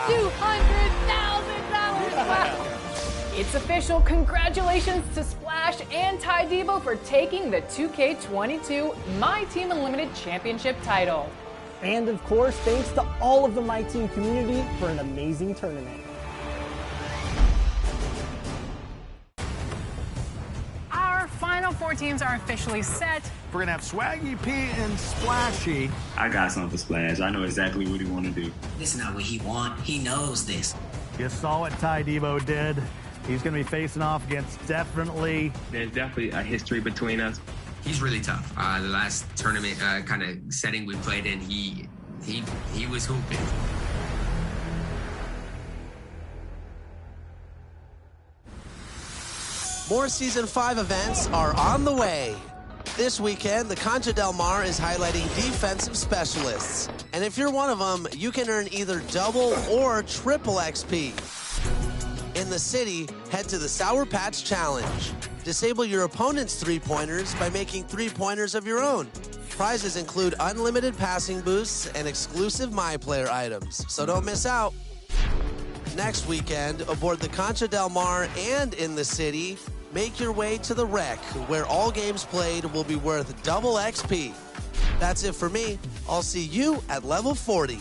$200,000. Wow. It's official. Congratulations to Splash and Ty Debo for taking the 2K22 My Team Unlimited Championship title. And of course, thanks to all of the My Team community for an amazing tournament. Our final 4 teams are officially set. We're gonna have Swaggy P and Splashy. I got something for Splash. I know exactly what he want to do. This is not what he want. He knows this. You saw what Ty Debo did. He's gonna be facing off against There's definitely a history between us. He's really tough. The last tournament kind of setting we played in, he was hooping. More Season 5 events are on the way. This weekend, the Concha Del Mar is highlighting defensive specialists. And if you're one of them, you can earn either double or triple XP. In the city, head to the Sour Patch Challenge. Disable your opponent's three-pointers by making three-pointers of your own. Prizes include unlimited passing boosts and exclusive MyPlayer items, so don't miss out. Next weekend, aboard the Concha Del Mar and in the city, make your way to the Rec, where all games played will be worth double XP. That's it for me. I'll see you at level 40.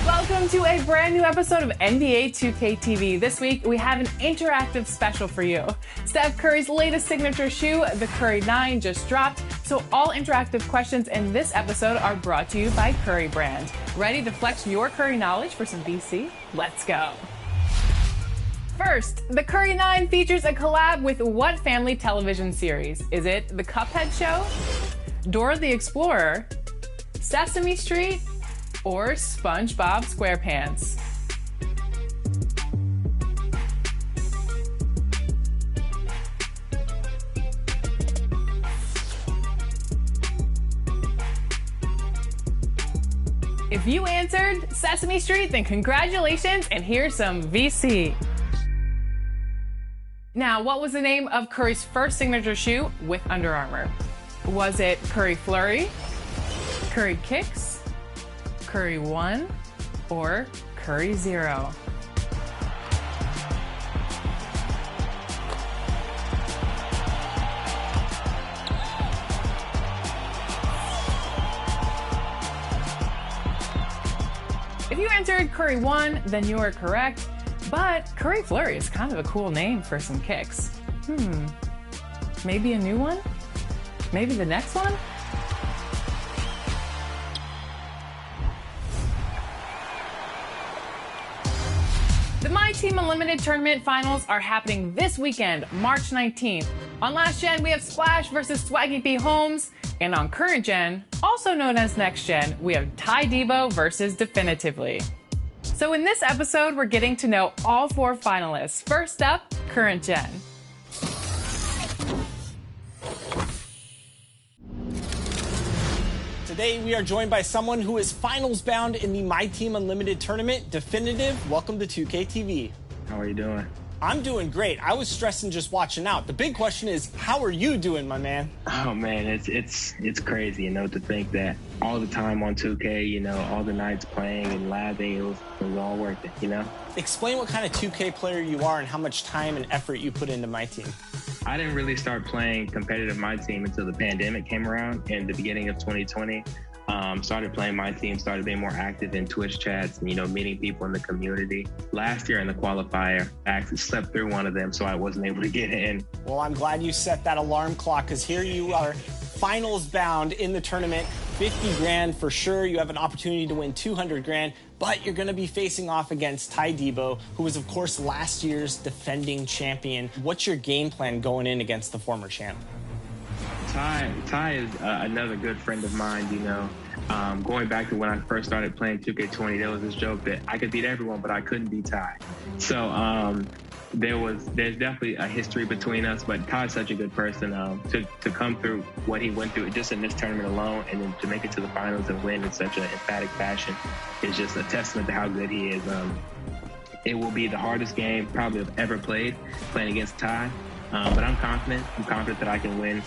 Welcome to a brand new episode of NBA 2K TV. This week, we have an interactive special for you. Steph Curry's latest signature shoe, the Curry 9, just dropped, so all interactive questions in this episode are brought to you by Curry Brand. Ready to flex your Curry knowledge for some VC? Let's go. First, the Curry 9 features a collab with what family television series? Is it The Cuphead Show, Dora the Explorer, Sesame Street, or SpongeBob SquarePants? If you answered Sesame Street, then congratulations, and here's some VC. Now, what was the name of Curry's first signature shoe with Under Armour? Was it Curry Flurry, Curry Kicks, Curry 1, or Curry 0? If you answered Curry 1, then you are correct, but Curry Flurry is kind of a cool name for some kicks. Maybe a new one? Maybe the next one? The My Team Unlimited Tournament Finals are happening this weekend, March 19th. On Last Gen, we have Splash versus Swaggy P. Holmes. And on Current Gen, also known as Next Gen, we have Ty Debo versus Definitively. So in this episode, we're getting to know all 4 finalists. First up, Current Gen. Today, we are joined by someone who is finals bound in the My Team Unlimited tournament, Definitive. Welcome to 2K TV. How are you doing? I'm doing great. I was stressing just watching out. The big question is, how are you doing, my man? Oh man, it's crazy, to think that all the time on 2K, all the nights playing and labbing, it was all worth it, Explain what kind of 2K player you are and how much time and effort you put into My Team. I didn't really start playing competitive My Team until the pandemic came around in the beginning of 2020. Started playing My Team, started being more active in Twitch chats and, meeting people in the community. Last year in the qualifier, I actually slept through one of them, so I wasn't able to get in. Well, I'm glad you set that alarm clock, because here you are finals bound in the tournament. 50 grand for sure. You have an opportunity to win 200 grand, but you're going to be facing off against Ty Debo, who was, of course, last year's defending champion. What's your game plan going in against the former champ? Ty is another good friend of mine, Going back to when I first started playing 2K20, there was this joke that I could beat everyone, but I couldn't beat Ty. So there's definitely a history between us, but Ty's such a good person to come through what he went through just in this tournament alone, and then to make it to the finals and win in such an emphatic fashion is just a testament to how good he is. It will be the hardest game probably I've ever playing against Ty, but I'm confident. I'm confident that I can win.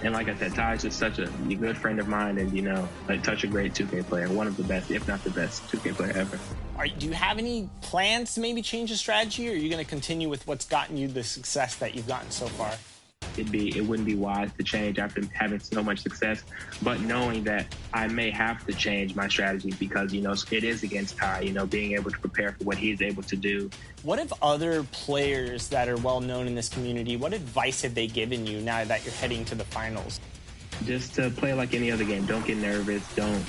And like I said, Ty is just such a good friend of mine, and like such a great 2K player, one of the best, if not the best 2K player ever. Do you have any plans to maybe change the strategy, or are you going to continue with what's gotten you the success that you've gotten so far? It wouldn't be wise to change after having so much success, but knowing that I may have to change my strategy because, it is against Ty, being able to prepare for what he's able to do. What if other players that are well known in this community, what advice have they given you now that you're heading to the finals? Just to play like any other game. Don't get nervous. Don't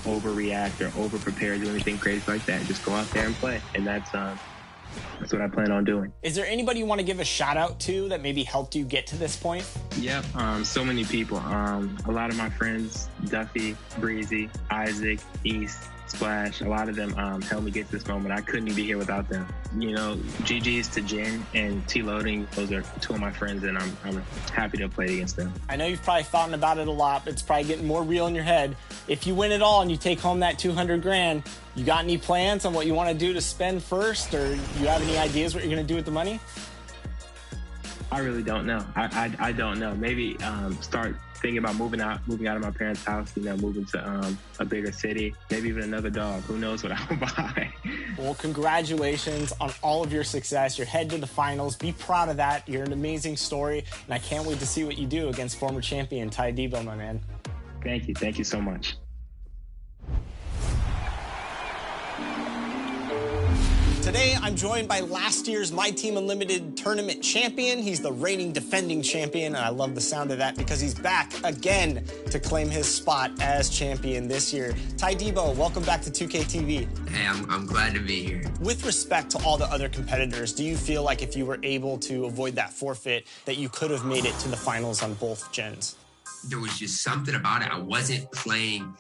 overreact or over-prepare, do anything crazy like that. Just go out there and play. And that's what I plan on doing. Is there anybody you want to give a shout out to that maybe helped you get to this point? Yep, so many people. A lot of my friends, Duffy, Breezy, Isaac, East, Splash, a lot of them helped me get to this moment. I couldn't be here without them. GG's to Jen and T-Loading. Those are two of my friends, and I'm happy to play against them. I know you've probably thought about it a lot, but it's probably getting more real in your head. If you win it all and you take home that 200 grand, you got any plans on what you want to do to spend first, or you have any ideas what you're going to do with the money? I really don't know. I don't know. Maybe start thinking about moving out of my parents' house, moving to a bigger city, maybe even another dog. Who knows what I'll buy. Well, congratulations on all of your success. You're headed to the finals. Be proud of that. You're an amazing story, and I can't wait to see what you do against former champion Ty Debo, my man. Thank you. Thank you so much. Today, I'm joined by last year's My Team Unlimited tournament champion. He's the reigning defending champion, and I love the sound of that because he's back again to claim his spot as champion this year. Ty Debo, welcome back to 2K TV. Hey, I'm glad to be here. With respect to all the other competitors, do you feel like if you were able to avoid that forfeit, that you could have made it to the finals on both gens? There was just something about it. I wasn't playing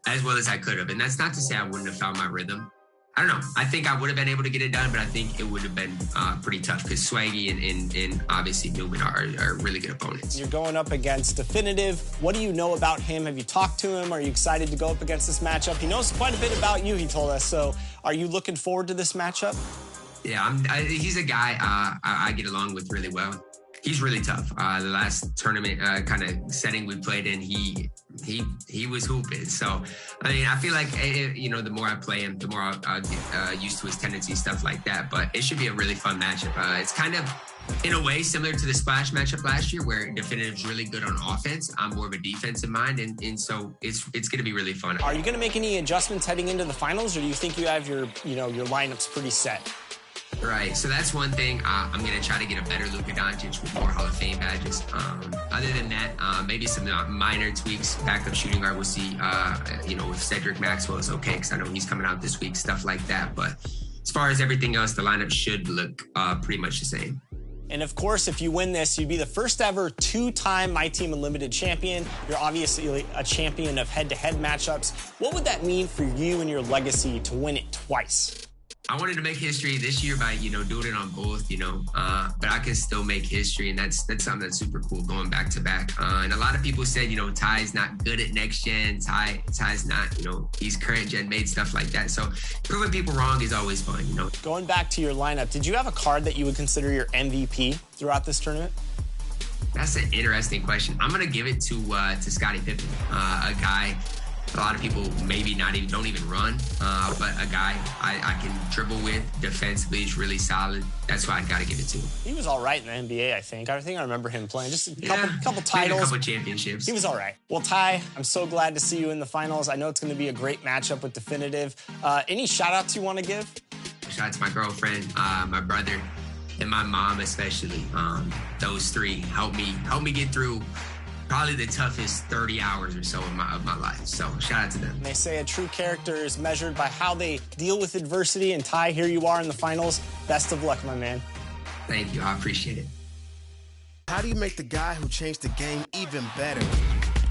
as well as I could have, and that's not to say I wouldn't have found my rhythm. I don't know. I think I would have been able to get it done, but I think it would have been pretty tough because Swaggy and obviously Newman are really good opponents. You're going up against Definitive. What do you know about him? Have you talked to him? Are you excited to go up against this matchup? He knows quite a bit about you, he told us. So are you looking forward to this matchup? Yeah, he's a guy I get along with really well. He's really tough. The last tournament kind of setting we played in, he was hooping. So, I feel like, the more I play him, the more I'll get used to his tendencies, stuff like that. But it should be a really fun matchup. It's kind of, in a way, similar to the Splash matchup last year, where Definitive's really good on offense. I'm more of a defensive mind, and so it's going to be really fun. Are you going to make any adjustments heading into the finals, or do you think you have your lineups pretty set? Right, so that's one thing. I'm going to try to get a better Luka Doncic with more Hall of Fame badges. Other than that, maybe some minor tweaks. Backup shooting guard, we'll see. If Cedric Maxwell is okay, because I know he's coming out this week, stuff like that. But as far as everything else, the lineup should look pretty much the same. And of course, if you win this, you'd be the first ever two-time My Team Unlimited champion. You're obviously a champion of head-to-head matchups. What would that mean for you and your legacy to win it twice? I wanted to make history this year by, doing it on both, but I can still make history, and that's something that's super cool going back to back. And a lot of people said, Ty's not good at next gen. Ty's not, he's current gen made, stuff like that. So proving people wrong is always fun, Going back to your lineup, did you have a card that you would consider your MVP throughout this tournament? That's an interesting question. I'm going to give it to Scottie Pippen, a guy a lot of people maybe don't even run, but a guy I can dribble with defensively is really solid. That's why I got to give it to him. He was all right in the NBA, I think. I remember him playing just a couple titles. A couple championships. He was all right. Well, Ty, I'm so glad to see you in the finals. I know it's going to be a great matchup with Definitive. Any shout-outs you want to give? Shout out to my girlfriend, my brother, and my mom especially. Those three helped me get through probably the toughest 30 hours or so of my life. So shout out to them. They say a true character is measured by how they deal with adversity. And Ty, here you are in the finals. Best of luck, my man. Thank you. I appreciate it. How do you make the guy who changed the game even better?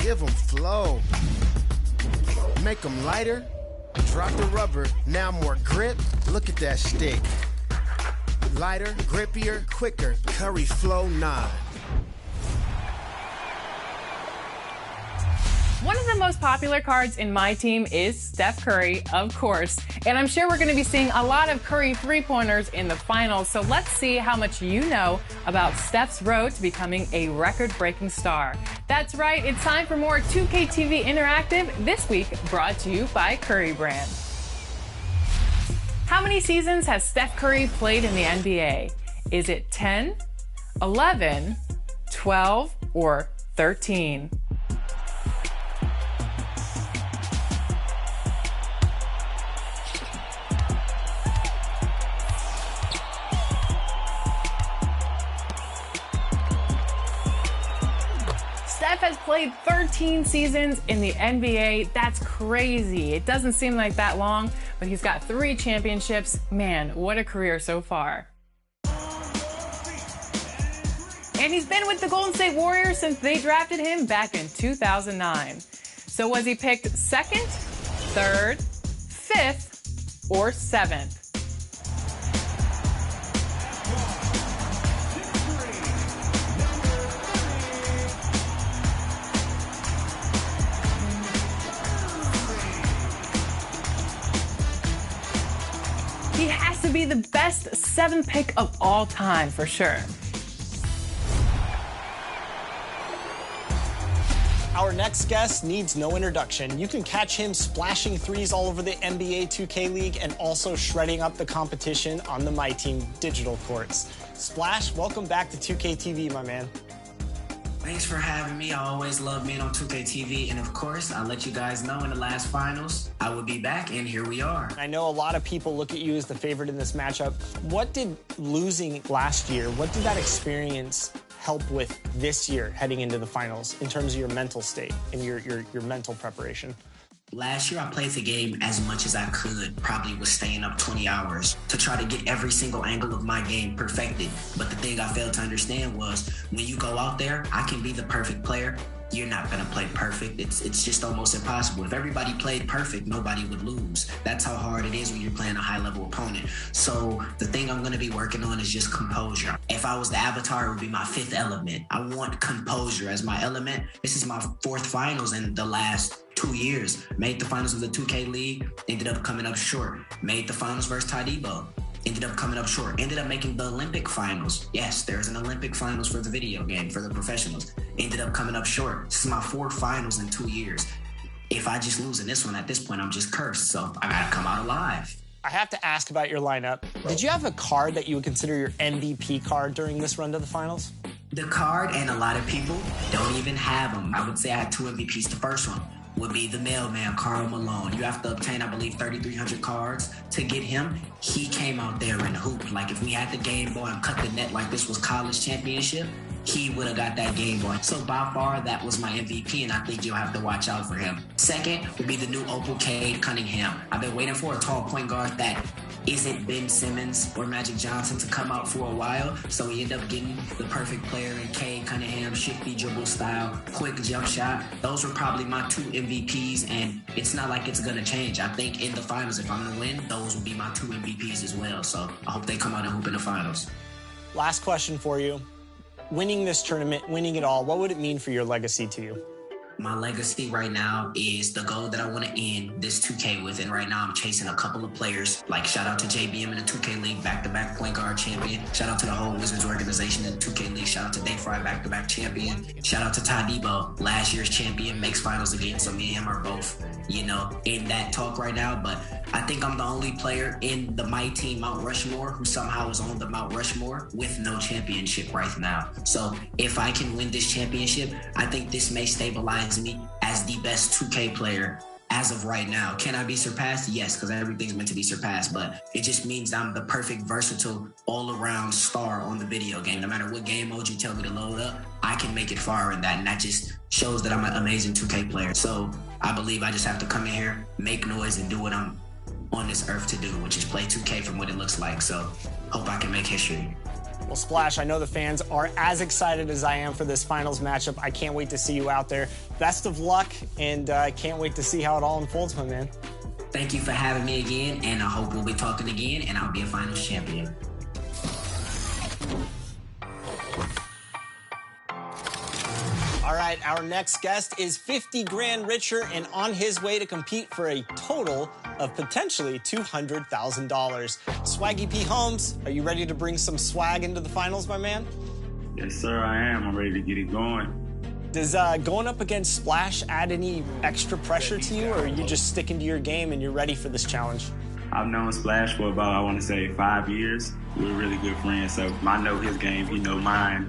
Give him flow. Make him lighter. Drop the rubber. Now more grip. Look at that stick. Lighter, grippier, quicker. Curry Flow 9. One of the most popular cards in my team is Steph Curry, of course. And I'm sure we're going to be seeing a lot of Curry three-pointers in the finals. So let's see how much you know about Steph's road to becoming a record-breaking star. That's right, it's time for more 2K TV Interactive, this week brought to you by Curry Brand. How many seasons has Steph Curry played in the NBA? Is it 10, 11, 12, or 13? Steph has played 13 seasons in the NBA. That's crazy. It doesn't seem like that long, but he's got 3 championships. Man, what a career so far. And he's been with the Golden State Warriors since they drafted him back in 2009. So was he picked 2nd, 3rd, 5th, or 7th? He has to be the best 7th pick of all time, for sure. Our next guest needs no introduction. You can catch him splashing threes all over the NBA 2K League and also shredding up the competition on the My Team digital courts. Splash, welcome back to 2K TV, my man. Thanks for having me. I always love being on 2K TV. And of course, I'll let you guys know in the last finals, I will be back, and here we are. I know a lot of people look at you as the favorite in this matchup. What did losing last year, what did that experience help with this year heading into the finals in terms of your mental state and your mental preparation? Last year, I played the game as much as I could, probably was staying up 20 hours to try to get every single angle of my game perfected. But the thing I failed to understand was when you go out there, I can be the perfect player. You're not going to play perfect. It's just almost impossible. If everybody played perfect, nobody would lose. That's how hard it is when you're playing a high-level opponent. So the thing I'm going to be working on is just composure. If I was the avatar, it would be my 5th element. I want composure as my element. This is my 4th finals in the last 2 years. Made the finals of the 2K League, ended up coming up short. Made the finals versus Ty Debo. Ended up coming up short. Ended up making the Olympic finals. Yes, there's an Olympic finals for the video game, for the professionals. Ended up coming up short. This is my 4th finals in 2 years. If I just lose in this one, at this point, I'm just cursed. So I gotta come out alive. I have to ask about your lineup. Did you have a card that you would consider your MVP card during this run to the finals? The card, and a lot of people don't even have them. I would say I had 2 MVPs. The first one would be the mailman, Karl Malone. You have to obtain, I believe, 3,300 cards to get him. He came out there and hooped. Like, if we had the Game Boy and cut the net like this was college championship, he would have got that Game Boy. So by far, that was my MVP, and I think you'll have to watch out for him. Second would be the new Opal Cade Cunningham. I've been waiting for a tall point guard that isn't Ben Simmons or Magic Johnson to come out for a while, so we end up getting the perfect player in Cade Cunningham, shifty dribble style, quick jump shot. Those were probably my 2 MVPs, and it's not like it's gonna change. I think in the finals, if I'm gonna win, those will be my 2 MVPs as well, so I hope they come out and hoop in the finals. Last question for you. Winning this tournament, winning it all, what would it mean for your legacy to you? My legacy right now is the goal that I want to end this 2K with. And right now I'm chasing a couple of players. Like, shout out to JBM in the 2K League, back-to-back point guard champion. Shout out to the whole Wizards organization in the 2K League. Shout out to Dave Fry, back-to-back champion. Shout out to Ty Debo, last year's champion, makes finals again. So me and him are both, in that talk right now. But I think I'm the only player in the My Team Mount Rushmore who somehow is on the Mount Rushmore with no championship right now. So if I can win this championship, I think this may stabilize me as the best 2K player as of right now. Can I be surpassed? Yes, because everything's meant to be surpassed, but it just means I'm the perfect, versatile, all-around star on the video game. No matter what game mode you tell me to load up, I can make it far in that, and that just shows that I'm an amazing 2K player. So I believe I just have to come in here, make noise, and do what I'm on this earth to do, which is play 2K from what it looks like. So hope I can make history. Well, Splash, I know the fans are as excited as I am for this finals matchup. I can't wait to see you out there. Best of luck, and I can't wait to see how it all unfolds, my man. Thank you for having me again, and I hope we'll be talking again, and I'll be a finals champion. All right, our next guest is 50 grand richer and on his way to compete for a total of potentially $200,000. Swaggy P. Holmes, are you ready to bring some swag into the finals, my man? Yes, sir, I am. I'm ready to get it going. Does going up against Splash add any extra pressure to you, or are you just sticking to your game and you're ready for this challenge? I've known Splash for about, I want to say, 5 years. We're really good friends, so I know his game, he know mine.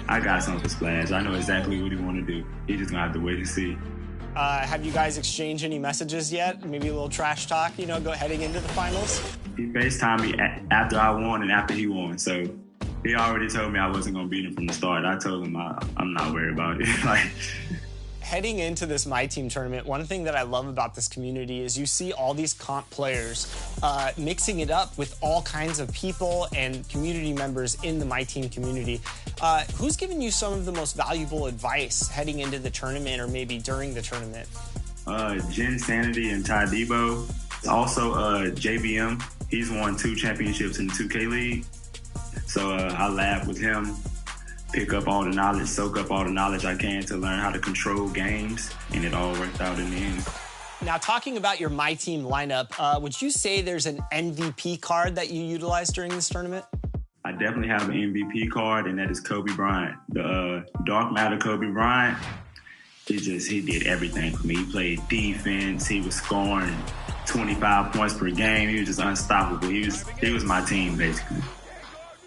I got something for Splash. I know exactly what he want to do. He just gonna have to wait and see. Have you guys exchanged any messages yet? Maybe a little trash talk, you know, heading into the finals? He FaceTimed me after I won and after he won, so he already told me I wasn't gonna beat him from the start. I told him I'm not worried about it. Heading into this My Team tournament, one thing that I love about this community is you see all these comp players mixing it up with all kinds of people and community members in the My Team community. Who's given you some of the most valuable advice heading into the tournament or maybe during the tournament? Jen Sanity and Ty Debo. Also, JBM. He's won 2 championships in the 2K League. So I lab with him, pick up all the knowledge, soak up all the knowledge I can to learn how to control games, and it all worked out in the end. Now, talking about your My Team lineup, would you say there's an MVP card that you utilize during this tournament? I definitely have an MVP card, and that is Kobe Bryant. The Dark Matter Kobe Bryant, he did everything for me. He played defense, he was scoring 25 points per game, he was just unstoppable. He was my team, basically.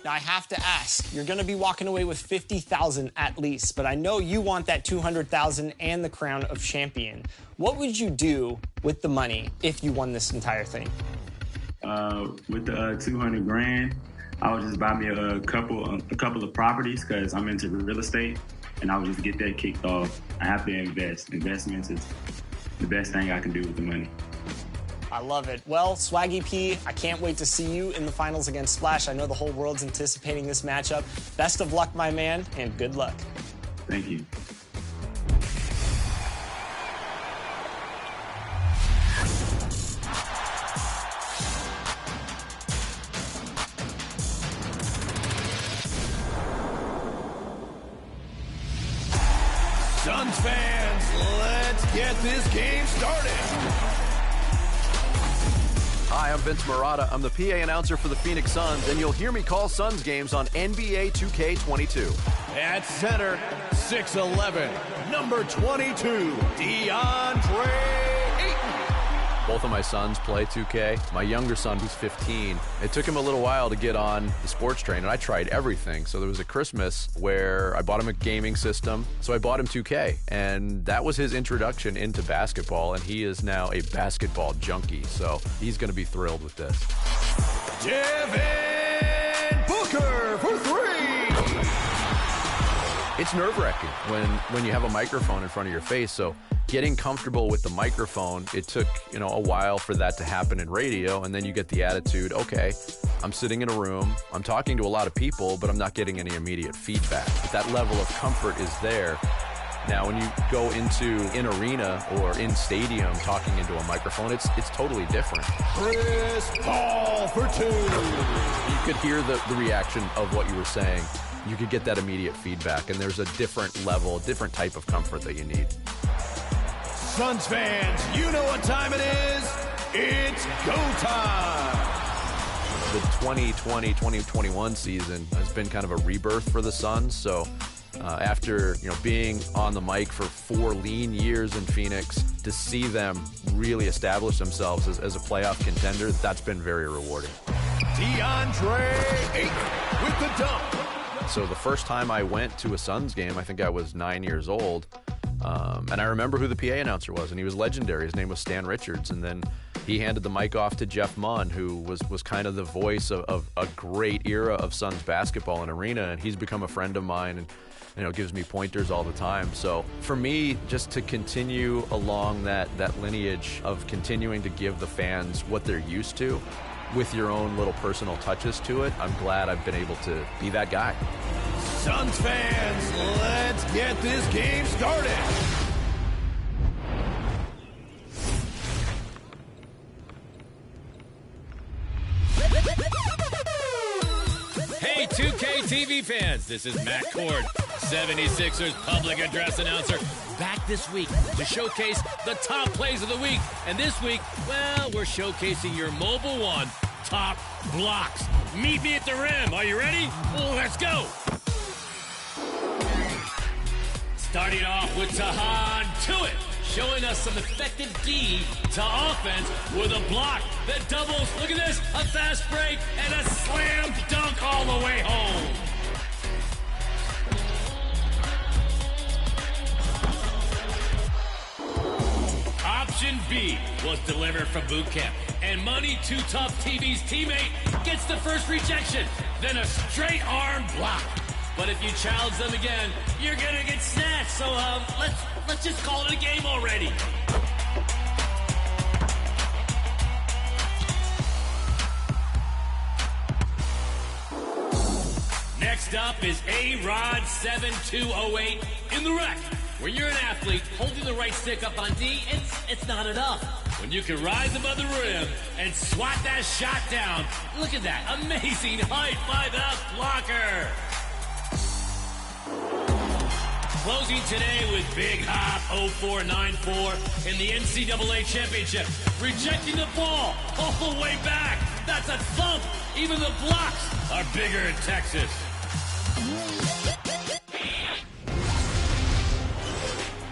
Now, I have to ask, you're going to be walking away with $50,000 at least, but I know you want that $200,000 and the crown of champion. What would you do with the money if you won this entire thing? With the 200 grand, I would just buy me a couple of properties because I'm into real estate, and I would just get that kicked off. I have to invest. Investments is the best thing I can do with the money. I love it. Well, Swaggy P, I can't wait to see you in the finals against Splash. I know the whole world's anticipating this matchup. Best of luck, my man, and good luck. Thank you. Suns fans, let's get this game started. Hi, I'm Vince Marotta. I'm the PA announcer for the Phoenix Suns, and you'll hear me call Suns games on NBA 2K22. At center, 6'11", number 22, DeAndre Ayton. Both of my sons play 2K. My younger son, who's 15, it took him a little while to get on the sports train, and I tried everything. So there was a Christmas where I bought him a gaming system, so I bought him 2K, and that was his introduction into basketball, and he is now a basketball junkie, so he's going to be thrilled with this. Devin Booker for 3. It's nerve-wracking when you have a microphone in front of your face, so getting comfortable with the microphone, it took, a while for that to happen in radio, and then you get the attitude, okay, I'm sitting in a room, I'm talking to a lot of people, but I'm not getting any immediate feedback. But that level of comfort is there. Now, when you go into an arena or in stadium talking into a microphone, it's totally different. Chris Paul for 2. You could hear the reaction of what you were saying. You could get that immediate feedback, and there's a different level, different type of comfort that you need. Suns fans, you know what time it is. It's go time. The 2020-2021 season has been kind of a rebirth for the Suns. So after being on the mic for 4 lean years in Phoenix, to see them really establish themselves as a playoff contender, that's been very rewarding. DeAndre Ayton with the dunk. So the first time I went to a Suns game, I think I was 9 years old. And I remember who the PA announcer was, and he was legendary. His name was Stan Richards. And then he handed the mic off to Jeff Munn, who was kind of the voice of a great era of Suns basketball and arena. And he's become a friend of mine and gives me pointers all the time. So for me, just to continue along that lineage of continuing to give the fans what they're used to with your own little personal touches to it, I'm glad I've been able to be that guy. Suns fans, let's get this game started. Hey 2K TV fans, this is Matt Cord, 76ers public address announcer, back this week to showcase the top plays of the week. And this week, well, we're showcasing your Mobile One top blocks. Meet me at the rim. Are you ready? Well, let's go. Starting off with Tahan to it, showing us some effective D to offense with a block that doubles. Look at this, a fast break and a slam dunk all the way home. Option B was delivered from boot camp, and Money Too Tough TV's teammate gets the first rejection, then a straight arm block. But if you challenge them again, you're gonna get snatched. So let's just call it a game already. Next up is A-Rod 7208 in the rec. When you're an athlete, holding the right stick up on D, it's not enough. When you can rise above the rim and swat that shot down, look at that amazing height by the blocker. Closing today with Big Hop 0494 in the NCAA Championship. Rejecting the ball all the way back. That's a thump. Even the blocks are bigger in Texas.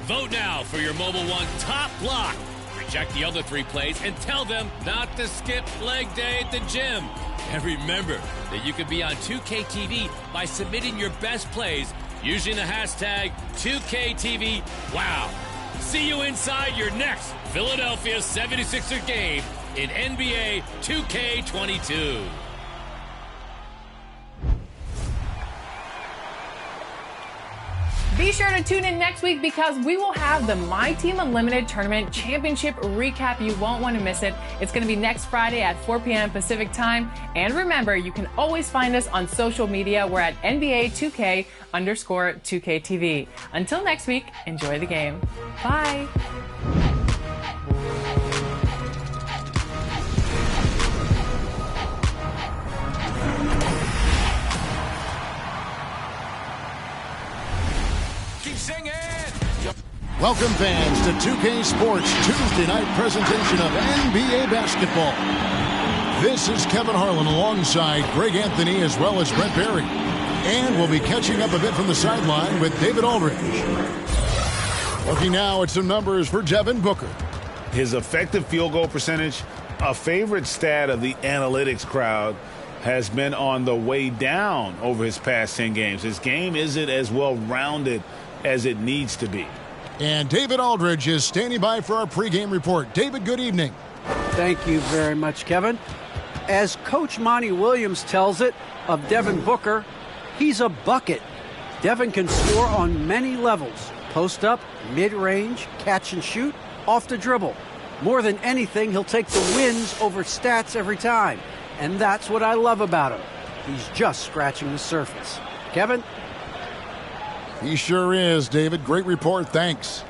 Vote now for your Mobile One top block. Reject the other 3 plays and tell them not to skip leg day at the gym. And remember that you can be on 2K TV by submitting your best plays using the hashtag 2KTVWOW. See you inside your next Philadelphia 76er game in NBA 2K22. Be sure to tune in next week because we will have the My Team Unlimited Tournament Championship recap. You won't want to miss it. It's going to be next Friday at 4 p.m. Pacific time. And remember, you can always find us on social media. We're at NBA2K_2KTV. Until next week, enjoy the game. Bye. Welcome fans to 2K Sports Tuesday night presentation of NBA basketball. This is Kevin Harlan alongside Greg Anthony as well as Brett Berry. And we'll be catching up a bit from the sideline with David Aldridge. Looking now at some numbers for Devin Booker. His effective field goal percentage, a favorite stat of the analytics crowd, has been on the way down over his past 10 games. His game isn't as well-rounded as it needs to be. And David Aldridge is standing by for our pregame report. David, good evening. Thank you very much, Kevin. As Coach Monty Williams tells it of Devin Booker, he's a bucket. Devin can score on many levels. Post up, mid-range, catch and shoot, off the dribble. More than anything, he'll take the wins over stats every time. And that's what I love about him. He's just scratching the surface. Kevin? He sure is, David. Great report. Thanks.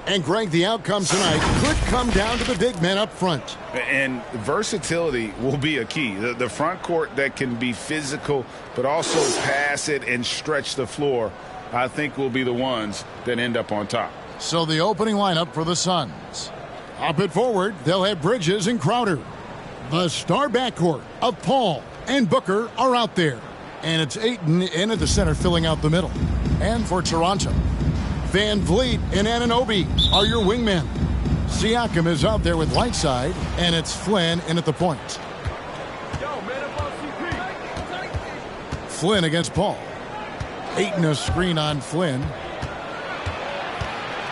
And, Greg, the outcome tonight could come down to the big men up front. And versatility will be a key. The front court that can be physical but also pass it and stretch the floor, I think, will be the ones that end up on top. So the opening lineup for the Suns. Up at forward, they'll have Bridges and Crowder. The star backcourt of Paul and Booker are out there. And it's Ayton in at the center filling out the middle. And for Toronto, Van Vliet and Anunoby are your wingmen. Siakam is out there with Whiteside, and it's Flynn in at the point. Flynn against Paul. Ayton a screen on Flynn.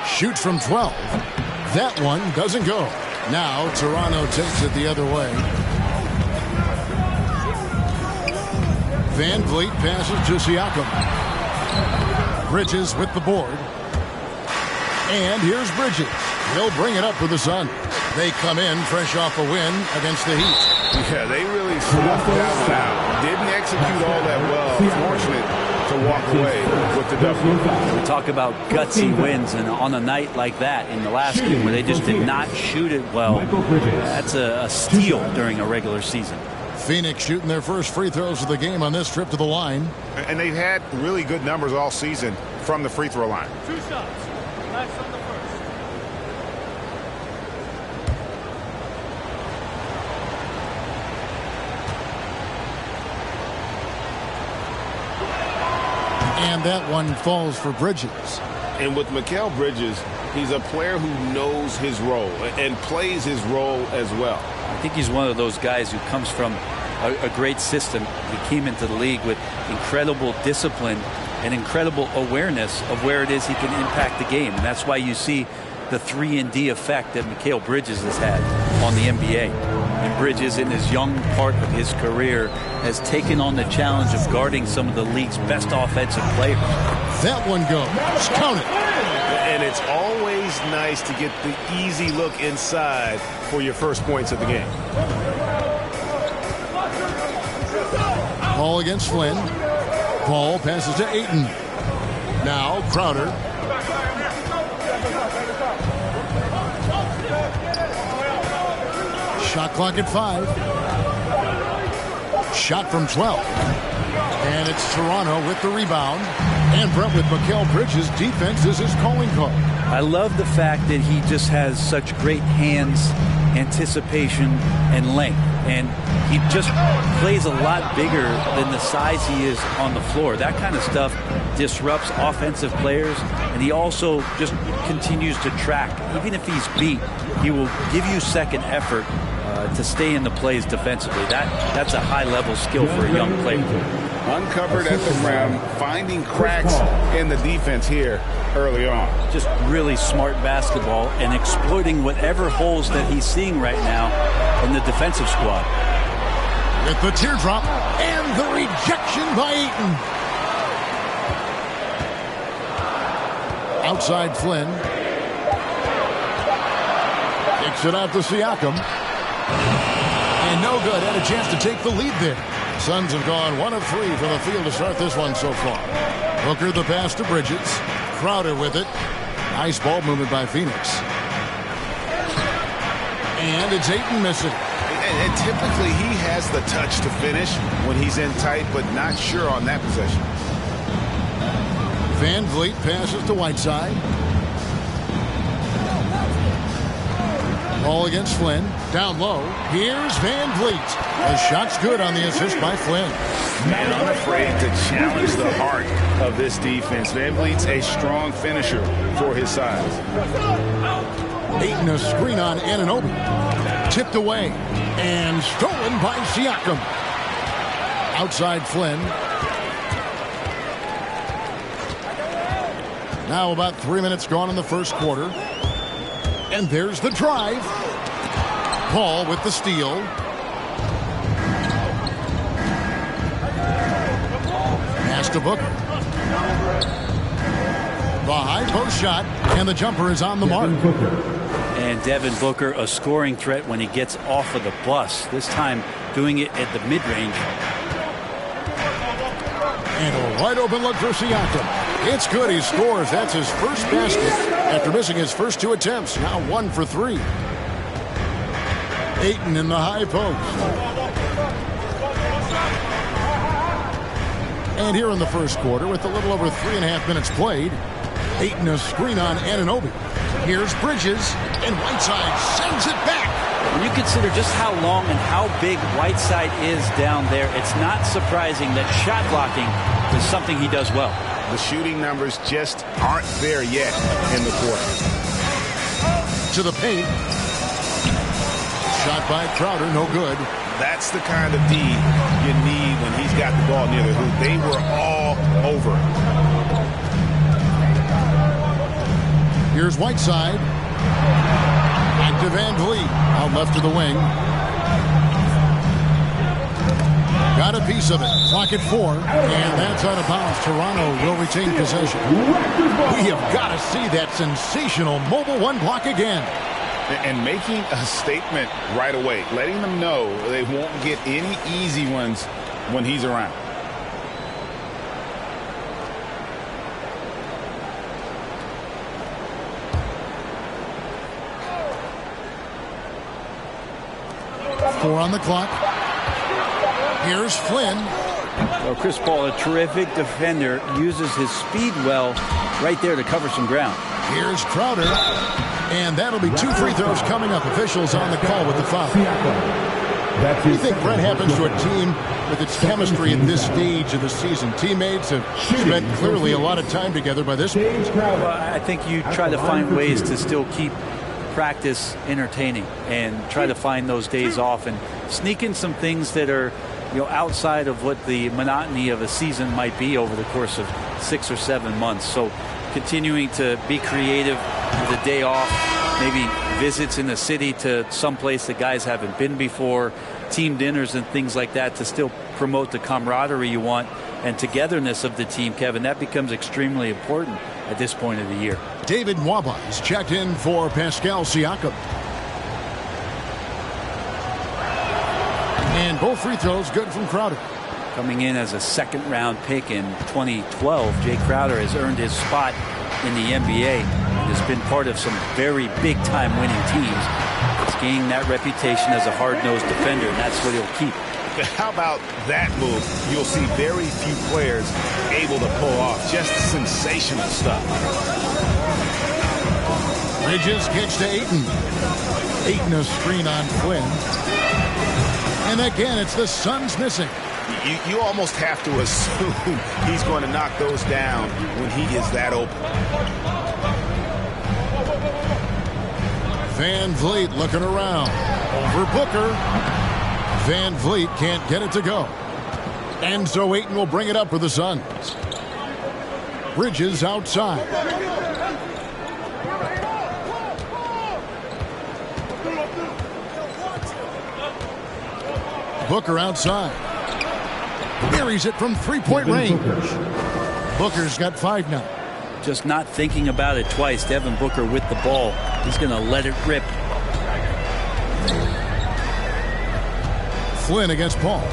Shoots from 12. That one doesn't go. Now Toronto takes it the other way. Van Vliet passes to Siakam. Bridges with the board. And here's Bridges. He'll bring it up for the Suns. They come in fresh off a win against the Heat. Yeah, they really snuffed that one out. Didn't execute all that well. Fortunate to walk away with the W. We talk about gutsy wins, and on a night like that in the last game where they just did not shoot it well, that's a steal during a regular season. Phoenix shooting their first free throws of the game on this trip to the line. And they've had really good numbers all season from the free throw line. 2 shots. Last on the first. And that one falls for Bridges. And with Mikal Bridges, he's a player who knows his role and plays his role as well. I think he's one of those guys who comes from a great system. He came into the league with incredible discipline and incredible awareness of where it is he can impact the game. And that's why you see the 3-and-D effect that Mikal Bridges has had on the NBA. And Bridges, in his young part of his career, has taken on the challenge of guarding some of the league's best offensive players. That one goes. Count it. And it's always nice to get the easy look inside for your first points of the game. Ball against Flynn. Ball passes to Ayton. Now Crowder. Shot clock at 5. Shot from 12. And it's Toronto with the rebound. And Brent, with Mikal Bridges, defense is his calling card. I love the fact that he just has such great hands, anticipation, and length. And he just plays a lot bigger than the size he is on the floor. That kind of stuff disrupts offensive players. And he also just continues to track. Even if he's beat, he will give you second effort to stay in the plays defensively. That's a high-level skill for a young player. Uncovered at the rim, finding cracks in the defense here early on. Just really smart basketball and exploiting whatever holes that he's seeing right now in the defensive squad. With the teardrop and the rejection by Ayton. Outside Flynn. Kicks it out to Siakam. And no good. Had a chance to take the lead there. Suns have gone 1 of 3 from the field to start this one so far. Booker the pass to Bridges. Crowder with it. Nice ball movement by Phoenix. And it's Ayton missing. And typically he has the touch to finish when he's in tight, but not sure on that possession. Van Vliet passes to Whiteside. Ball against Flynn. Down low. Here's Van Vliet. The shot's good on the assist by Flynn. And unafraid to challenge the heart of this defense. Van Vliet's a strong finisher for his size. Ayton a screen on Anunoby. Tipped away. And stolen by Siakam. Outside Flynn. Now about 3 minutes gone in the first quarter. And there's the drive. Paul with the steal. Pass to Booker. The high post shot, and the jumper is on the mark. And Devin Booker, a scoring threat when he gets off of the bus. This time doing it at the mid-range. And a wide open look for Siakam. It's good. He scores. That's his first basket after missing his first 2 attempts. Now 1 for 3. Ayton in the high post. And here in the first quarter, with a little over 3.5 minutes played, Ayton a screen on Anunoby. Here's Bridges, and Whiteside sends it back. When you consider just how long and how big Whiteside is down there, it's not surprising that shot blocking is something he does well. The shooting numbers just aren't there yet in the quarter. To the paint. Shot by Crowder, no good. That's the kind of D you need when he's got the ball near the hoop. They were all over it. Here's Whiteside. Back to Van Vliet. Out left to the wing. Got a piece of it. Clock at 4. And that's out of bounds. Toronto will retain possession. We have got to see that sensational mobile 1 block again. And making a statement right away. Letting them know they won't get any easy ones when he's around. Four on the clock. Here's Flynn. Well, Chris Paul, a terrific defender, uses his speed well right there to cover some ground. Here's Crowder. And that'll be 2 free throws coming up. Officials on the call with the foul. What do you think, Brett, happens to a team with its chemistry at this stage of the season? Teammates have spent clearly a lot of time together by this point. Well, I think you try to find ways to still keep practice entertaining and try to find those days off and sneak in some things that are, outside of what the monotony of a season might be over the course of 6 or 7 months. So continuing to be creative with a day off, maybe visits in the city to some place that guys haven't been before, team dinners and things like that to still promote the camaraderie you want and togetherness of the team, Kevin. That becomes extremely important at this point of the year. David Nwaba is checked in for Pascal Siakam. And both free throws good from Crowder. Coming in as a second-round pick in 2012, Jay Crowder has earned his spot in the NBA and has been part of some very big-time winning teams. He's gaining that reputation as a hard-nosed defender, and that's what he'll keep. How about that move? You'll see very few players able to pull off just sensational stuff. Bridges kicks to Ayton. Ayton a screen on Flynn. And again, it's the Suns missing. You almost have to assume he's going to knock those down when he is that open. Van Vliet looking around. Over Booker. Van Vliet can't get it to go. And so Ayton will bring it up for the Suns. Bridges outside. Booker outside. Buries it from three-point range. Booker's got 5 now. Just not thinking about it twice. Devin Booker with the ball. He's going to let it rip. Flynn against Paul.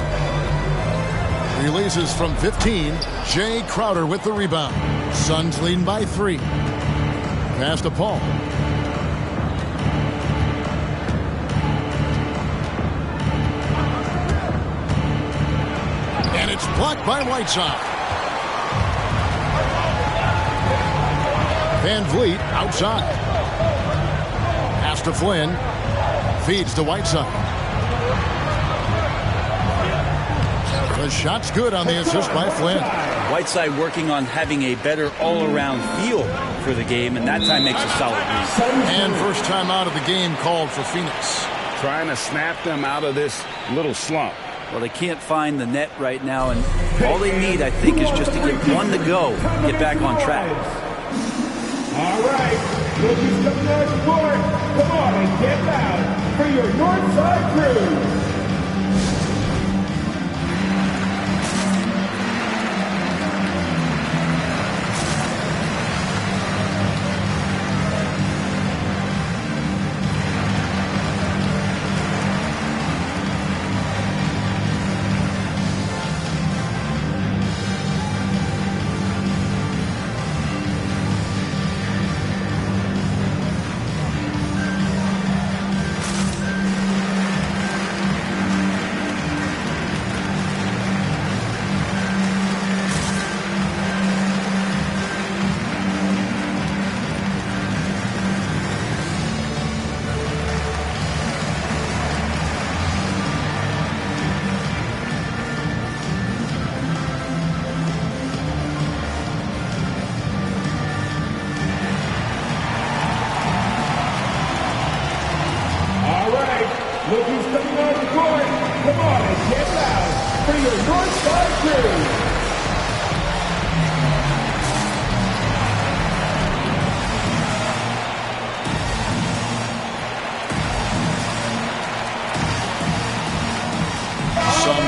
Releases from 15. Jay Crowder with the rebound. Suns leading by 3. Pass to Paul. And it's blocked by Whiteside. Van Vliet outside. Pass to Flynn. Feeds to Whiteside. The shot's good on the assist by Flynn. Whiteside working on having a better all-around feel for the game, and that time makes a solid read. And first time out of the game called for Phoenix. Trying to snap them out of this little slump. Well, they can't find the net right now, and all they need, I think, is just to get one to go, get back on track. All right, looking some North Court. Come on and get loud for your Northside crew.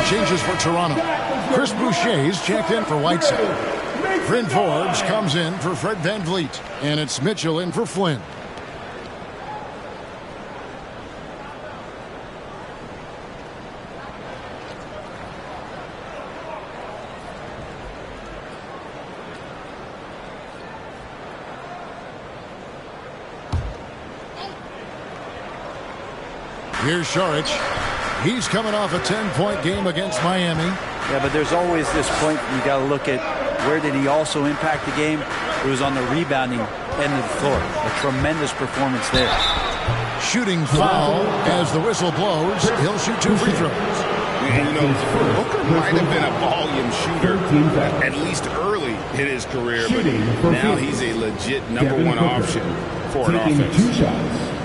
Changes for Toronto. Chris Boucher's checked in for Whiteside. Bryn Forbes comes in for Fred Van Vliet. And it's Mitchell in for Flynn. Here's Saric. He's coming off a 10-point game against Miami. Yeah, but there's always this point you got to look at where did he also impact the game. It was on the rebounding end of the floor. A tremendous performance there. Shooting foul as the whistle blows. He'll shoot 2 free throws. And, you know, Booker might have been a volume shooter at least early in his career, but now he's a legit #1 option for an offense. 2 shots.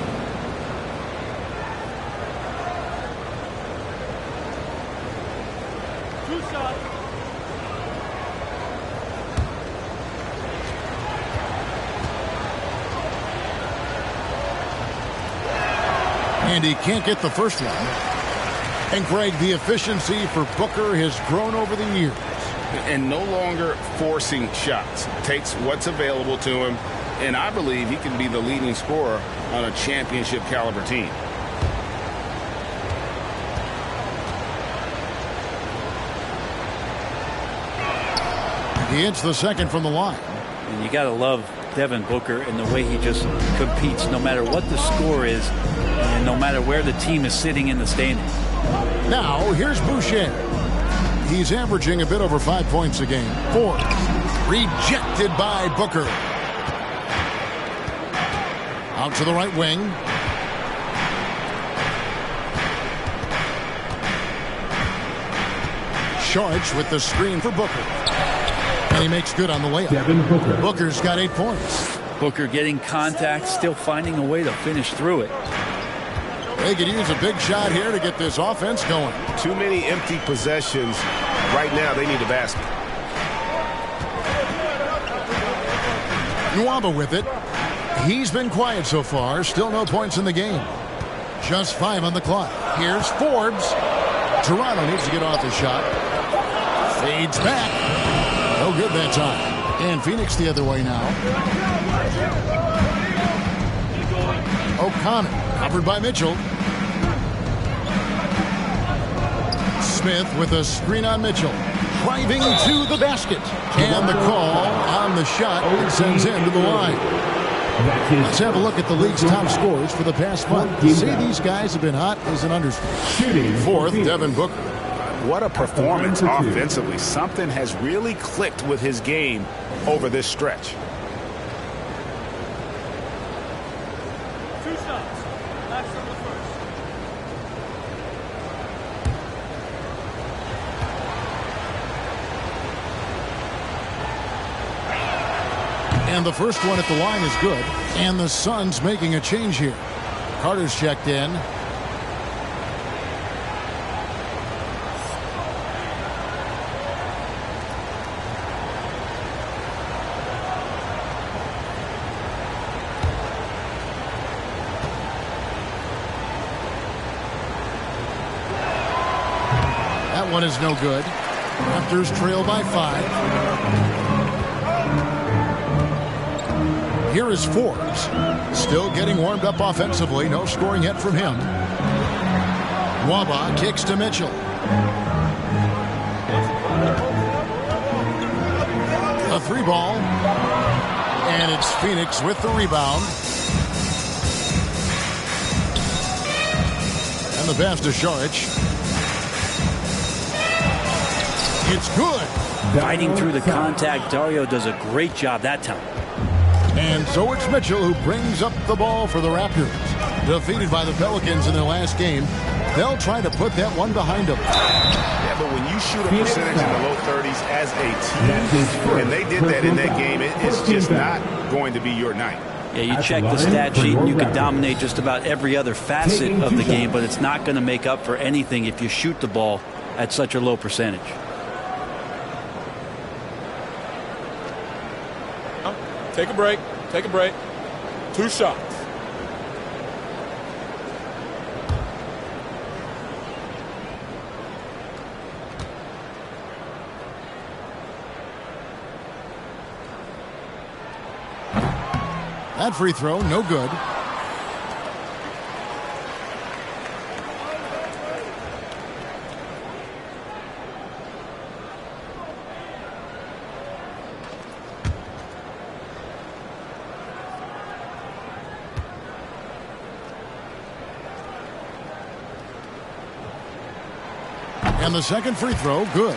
And he can't get the first one. And Greg, the efficiency for Booker has grown over the years. And no longer forcing shots. Takes what's available to him. And I believe he can be the leading scorer on a championship caliber team. He hits the second from the line. And you got to love Devin Booker and the way he just competes no matter what the score is and no matter where the team is sitting in the standings. Now, here's Boucher. He's averaging a bit over 5 points a game. 4. Rejected by Booker. Out to the right wing. Sharch with the screen for Booker. And he makes good on the layup. Devin Booker. Booker's got 8 points. Booker getting contact, still finding a way to finish through it. They could use a big shot here to get this offense going. Too many empty possessions. Right now, they need a basket. Nwaba with it. He's been quiet so far. Still no points in the game. Just 5 on the clock. Here's Forbes. Toronto needs to get off the shot. Fades back. No good that time. And Phoenix the other way now. O'Connor covered by Mitchell. Smith with a screen on Mitchell. Driving to the basket. And the call on the shot that sends him to the line. Let's have a look at the league's top scorers for the past month. To say these guys have been hot is an understatement. 4th, Devin Booker. What a performance offensively. Something has really clicked with his game over this stretch. 2 shots. Last on the first. And the first one at the line is good. And the Suns making a change here. Carter's checked in. That one is no good. Raptors trail by 5. Here is Forbes. Still getting warmed up offensively. No scoring yet from him. Nwaba kicks to Mitchell. A 3-ball. And it's Phoenix with the rebound. And the pass to Sharch. It's good. Fighting through the contact. Dario does a great job that time. And so it's Mitchell who brings up the ball for the Raptors. Defeated by the Pelicans in their last game, they'll try to put that one behind them. Yeah, but when you shoot a percentage in the low 30s as a team, and they did that in that game, it's just not going to be your night. Yeah, you check the stat sheet and you can dominate just about every other facet of the game, but it's not going to make up for anything if you shoot the ball at such a low percentage. Take a break. Take a break. 2 shots. That free throw, no good. And the second free throw, good.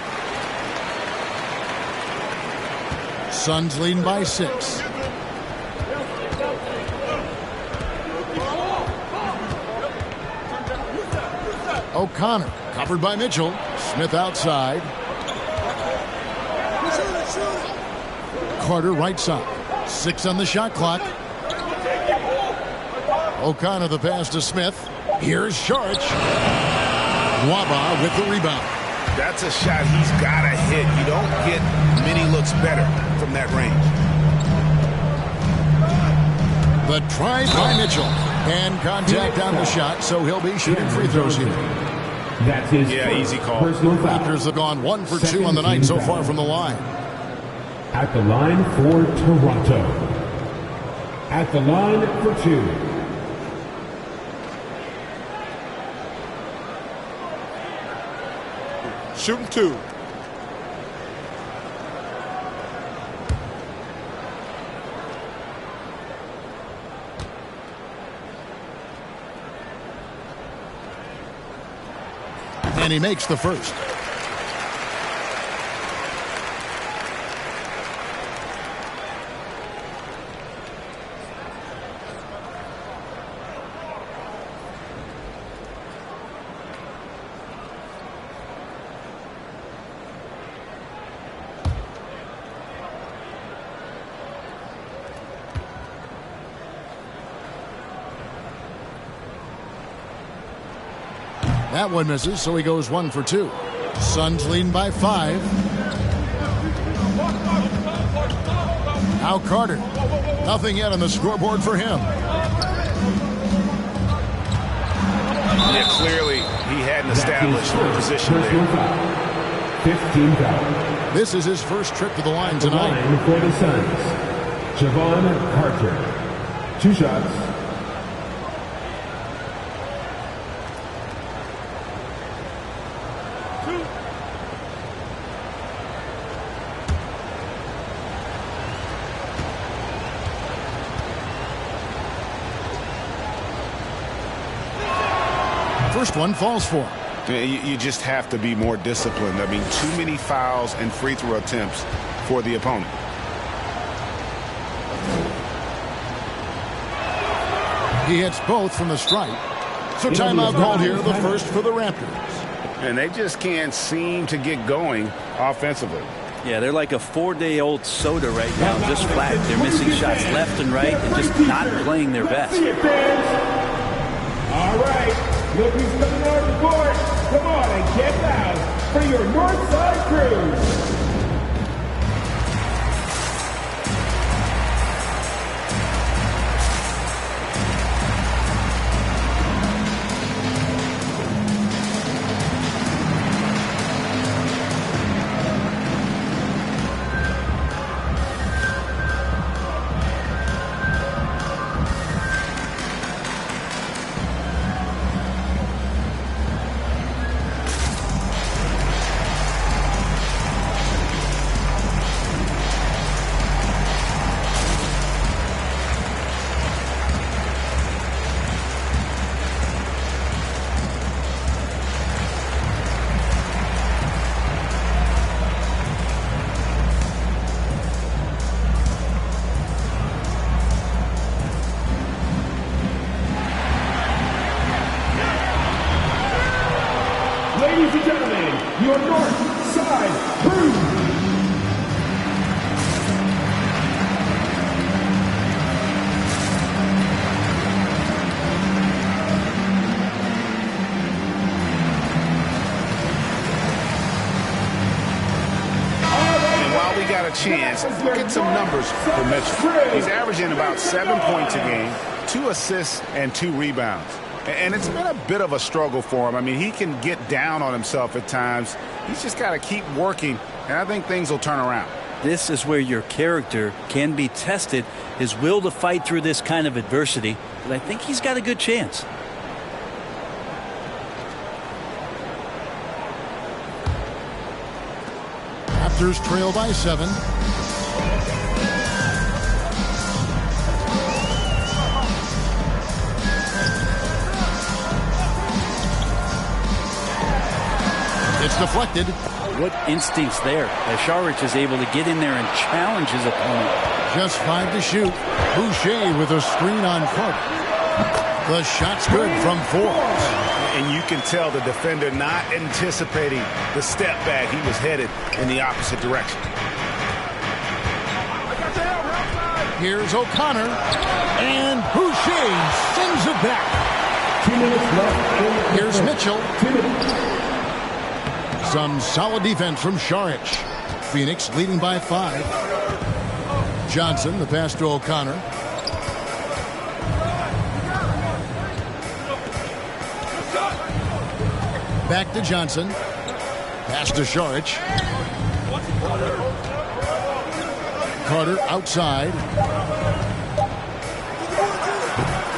Suns leading by 6. O'Connor covered by Mitchell. Smith outside. Carter right side. 6 on the shot clock. O'Connor the pass to Smith. Here's Sharch. Waba with the rebound. That's a shot he's got to hit. You don't get many looks better from that range. The try by Mitchell. And contact on the shot, so he'll be shooting free throws here. That's his easy call. Raptors have gone 1 for 2 on the night so far from the line. At the line for Toronto. At the line for 2. Shooting 2. And he makes the first. That one misses, so he goes 1 for 2. Suns leading by 5. Now Carter. Nothing yet on the scoreboard for him. Yeah, clearly he hadn't established the position there. 15 foul. This is his first trip to the line At the tonight. line for the Suns, Javon Carter. 2 shots. First one falls for him. You just have to be more disciplined. I mean, too many fouls and free throw attempts for the opponent. He hits both from the stripe. So timeout called here, the first for the Raptors. And they just can't seem to get going offensively. Yeah, they're like a 4-day-old soda right now, just flat. They're missing shots left and right and just not playing their best. All right. Look who's coming on the court. Come on and get loud for your Northside crew. Ladies and gentlemen, your North Side Crew. Got a chance. Look at some numbers for Mitchell. He's averaging about 7 points a game, 2 assists, and 2 rebounds. And it's been a bit of a struggle for him. I mean, he can get down on himself at times. He's just got to keep working, and I think things will turn around. This is where your character can be tested, his will to fight through this kind of adversity. But I think he's got a good chance. Raptors trail by 7. it's deflected. What instincts there as Saric is able to get in there and challenge his opponent. Just 5 to shoot. Boucher with a screen on Carter. The shot's good from 4. And you can tell the defender not anticipating the step back. He was headed in the opposite direction. Here's O'Connor, and Boucher sends it back. 2 minutes left. Here's Mitchell. Some solid defense from Saric. Phoenix leading by 5. Johnson, the pass to O'Connor. Back to Johnson. Pass to Saric. Carter outside.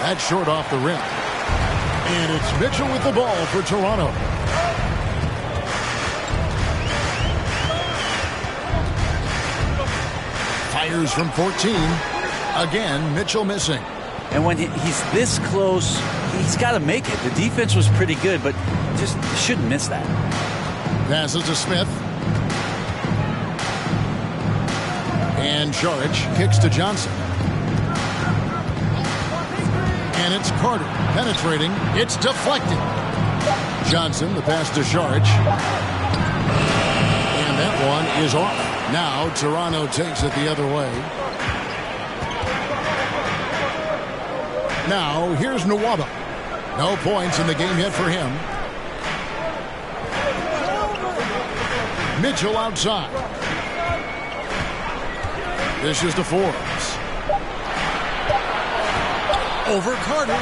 That's short off the rim. And it's Mitchell with the ball for Toronto. Fires from 14. Again, Mitchell missing. And when he's this close, he's got to make it. The defense was pretty good, but just shouldn't miss that. Passes to Smith. And Saric kicks to Johnson. And it's Carter penetrating. It's deflected. Johnson, the pass to Saric. And that one is off. Now Toronto takes it the other way. Now here's Nwaba. No points in the game yet for him. Mitchell outside. This is to Forbes. Over Carter.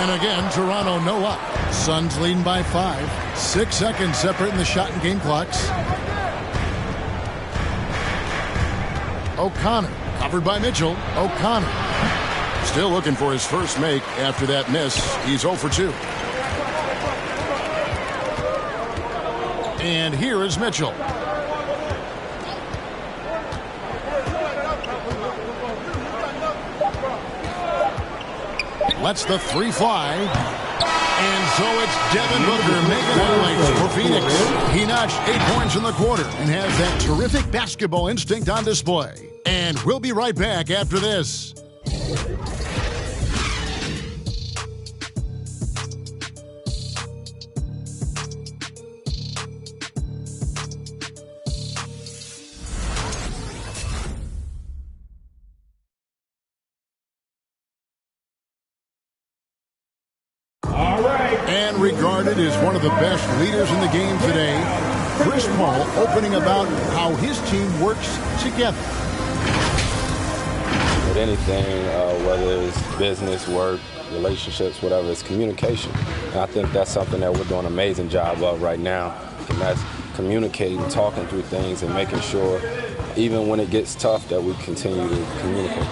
And again, Toronto no up. Suns leading by 5. 6 seconds separating the shot and game clocks. O'Connor, covered by Mitchell. O'Connor still looking for his first make after that miss. He's 0 for 2. And here is Mitchell. Lets the 3 fly. And so it's Devin Booker making highlights for Phoenix. He notched 8 points in the quarter and has that terrific basketball instinct on display. And we'll be right back after this. And regarded as one of the best leaders in the game today, Chris Paul opening about how his team works together. With anything, whether it's business, work, relationships, whatever, it's communication. And I think that's something that we're doing an amazing job of right now. And that's communicating, talking through things, and making sure, even when it gets tough, that we continue to communicate.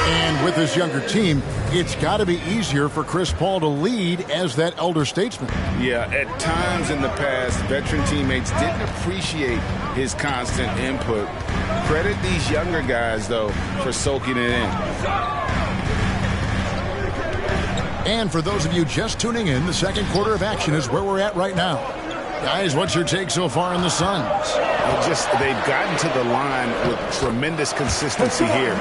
And with this younger team, it's got to be easier for Chris Paul to lead as that elder statesman. Yeah, at times in the past, veteran teammates didn't appreciate his constant input. Credit these younger guys, though, for soaking it in. And for those of you just tuning in, the second quarter of action is where we're at right now. Guys, what's your take so far on the Suns? They've gotten to the line with tremendous consistency here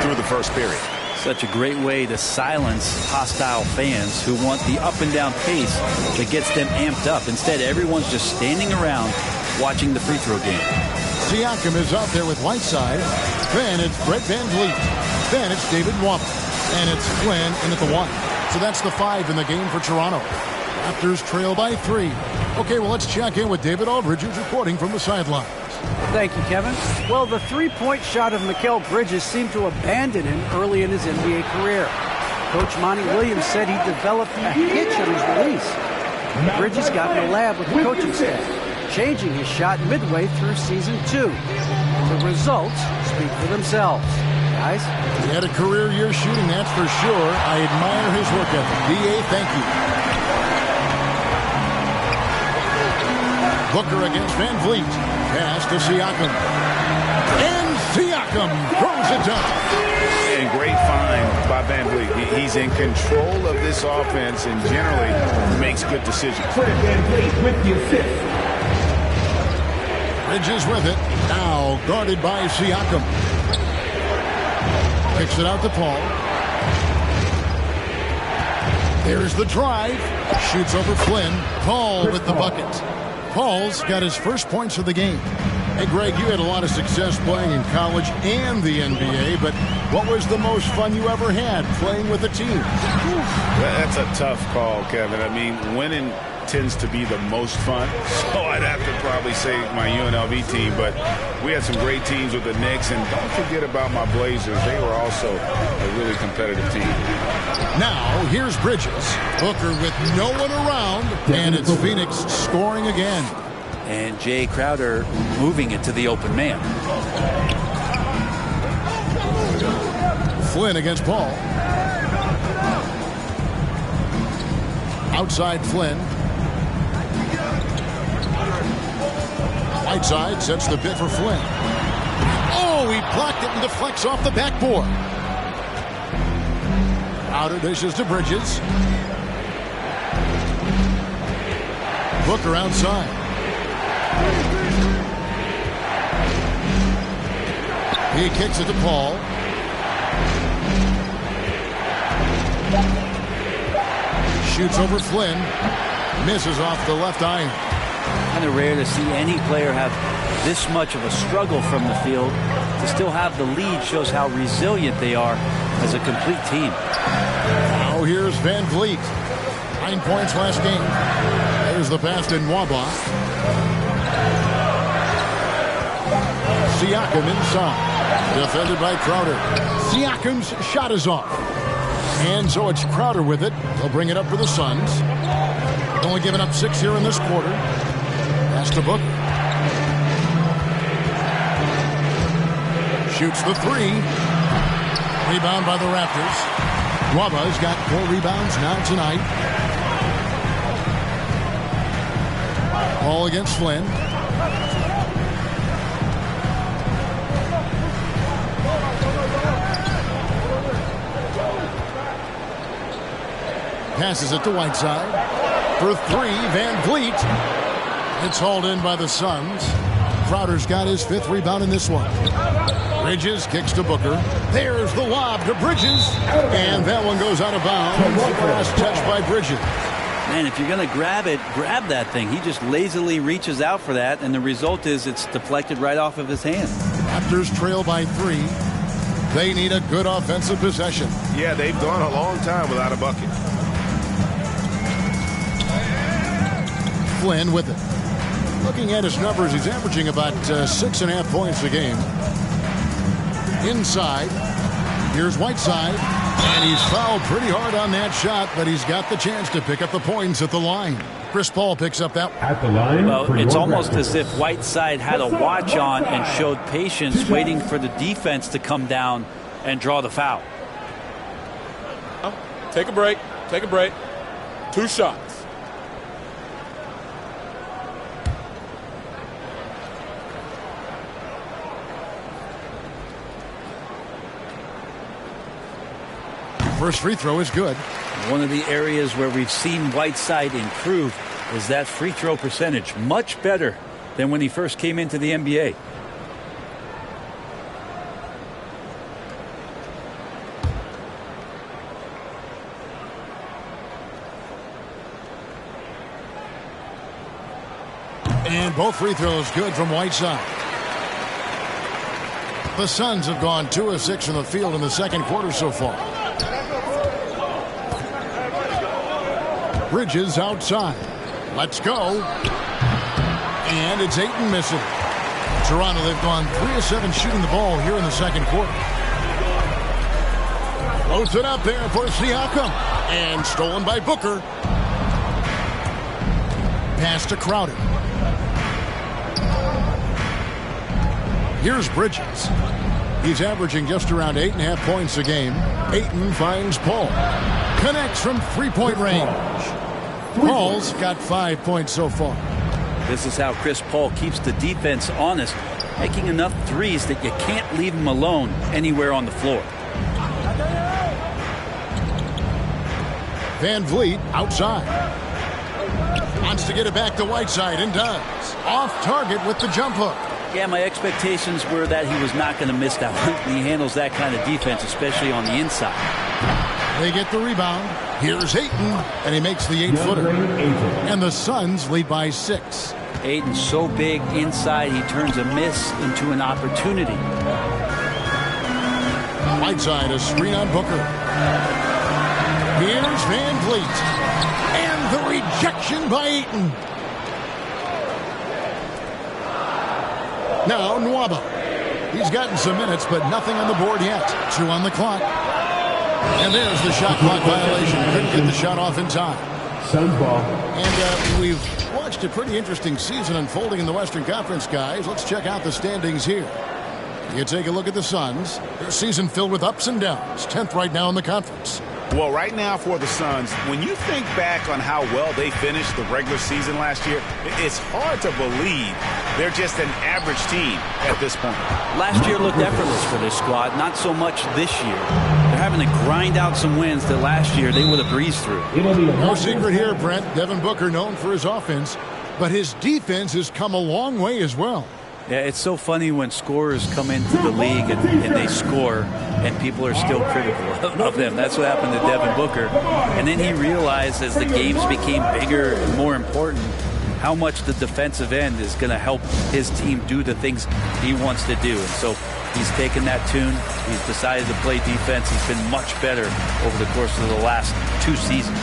through the first period. Such a great way to silence hostile fans who want the up and down pace that gets them amped up. Instead, everyone's just standing around watching the free throw game. Siakam is out there with Whiteside. Then it's Brett Van Vliet. Then it's David Nwaba. And it's Flynn in at the 1. So that's the 5 in the game for Toronto. Raptors trail by 3. Okay, well, let's check in with David Aldridge, who's reporting from the sidelines. Thank you, Kevin. Well, the three-point shot of Mikal Bridges seemed to abandon him early in his NBA career. Coach Monty Williams said he developed a hitch on his release. Bridges got in the lab with the coaching staff, changing his shot midway through season 2. The results speak for themselves. Guys? He had a career year shooting, that's for sure. I admire his work ethic. D.A., thank you. Booker against Van Vliet. Pass to Siakam. And Siakam throws it down. And great find by Van Vliet. He's in control of this offense and generally makes good decisions. Van Vliet with the assist. Bridges with it. Now guarded by Siakam. Kicks it out to Paul. There's the drive. Shoots over Flynn. Paul with the bucket. Paul's got his first points of the game. Hey, Greg, you had a lot of success playing in college and the NBA, but what was the most fun you ever had playing with a team? That's a tough call, Kevin. I mean, winning tends to be the most fun, so I'd have to probably say my UNLV team, but we had some great teams with the Knicks, and don't forget about my Blazers. They were also a really competitive team. Now, here's Bridges. Booker with no one around, and it's Phoenix scoring again. And Jay Crowder moving it to the open man. Flynn against Paul. Outside Flynn. Whiteside sets the bit for Flynn. Oh, he blocked it and deflects off the backboard. Outer dishes to Bridges. Booker outside. He kicks it to Paul. Shoots over Flynn. Misses off the left iron. Kind of rare to see any player have this much of a struggle from the field. To still have the lead shows how resilient they are as a complete team. Now here's Van Vliet. 9 points last game. There's the pass to Nwaba. Siakam inside. Defended by Crowder. Siakam's shot is off. And so it's Crowder with it. They'll bring it up for the Suns. Only giving up 6 here in this quarter. Pass to Booker. Shoots the 3. Rebound by the Raptors. Nwaba's got 4 rebounds now tonight. All against Flynn. Passes it to Whiteside. For 3, Van Vliet. It's hauled in by the Suns. Crowder's got his 5th rebound in this one. Bridges kicks to Booker. There's the lob to Bridges. And that one goes out of bounds. Last touch by Bridges. Man, if you're going to grab it, grab that thing. He just lazily reaches out for that, and the result is it's deflected right off of his hand. Raptors trail by 3. They need a good offensive possession. Yeah, they've gone a long time without a bucket. Flynn with it. Looking at his numbers, he's averaging about 6.5 points a game. Inside. Here's Whiteside. And he's fouled pretty hard on that shot, but he's got the chance to pick up the points at the line. Chris Paul picks up that. At the line. Well, it's almost as if Whiteside had a watch on and showed patience, waiting for the defense to come down and draw the foul. Take a break. Take a break. 2 shots. First free throw is good. One of the areas where we've seen Whiteside improve is that free throw percentage. Much better than when he first came into the NBA. And both free throws good from Whiteside. The Suns have gone 2 of 6 from the field in the second quarter so far. Bridges outside. Let's go. And it's Ayton missing. Toronto, they've gone 3 of 7 shooting the ball here in the second quarter. Floats it up there for Siakam. And stolen by Booker. Pass to Crowder. Here's Bridges. He's averaging just around 8.5 points a game. Ayton finds Paul. Connects from 3-point range. Paul's got 5 points so far. This is how Chris Paul keeps the defense honest. making enough threes that you can't leave him alone anywhere on the floor. Van Vliet outside. Wants to get it back to Whiteside and does. Off target with the jump hook. Yeah, my expectations were that he was not going to miss that one. He handles that kind of defense, especially on the inside. They get the rebound. Here's Ayton, and he makes the 8-footer. And the Suns lead by 6. Ayton's so big inside, he turns a miss into an opportunity. Whiteside, a screen on Booker. Here's Van Vliet. And the rejection by Ayton. Now Nwaba. He's gotten some minutes, but nothing on the board yet. 2 on the clock. And there's the shot clock violation. Couldn't get the shot off in time. Suns ball. And we've watched a pretty interesting season unfolding in the Western Conference, guys. Let's check out the standings here. You take a look at the Suns. Their season filled with ups and downs. 10th right now in the conference. Well, right now for the Suns, when you think back on how well they finished the regular season last year, it's hard to believe they're just an average team at this point. Last year looked effortless for this squad, not so much this year. They're having to grind out some wins that last year they would have breezed through. No secret here, Brent. Devin Booker known for his offense, but his defense has come a long way as well. Yeah, it's so funny when scorers come into the league and they score and people are still critical of them. That's what happened to Devin Booker. And then he realized as the games became bigger and more important how much the defensive end is going to help his team do the things he wants to do. And so he's taken that tune. He's decided to play defense. He's been much better over the course of the last 2 seasons.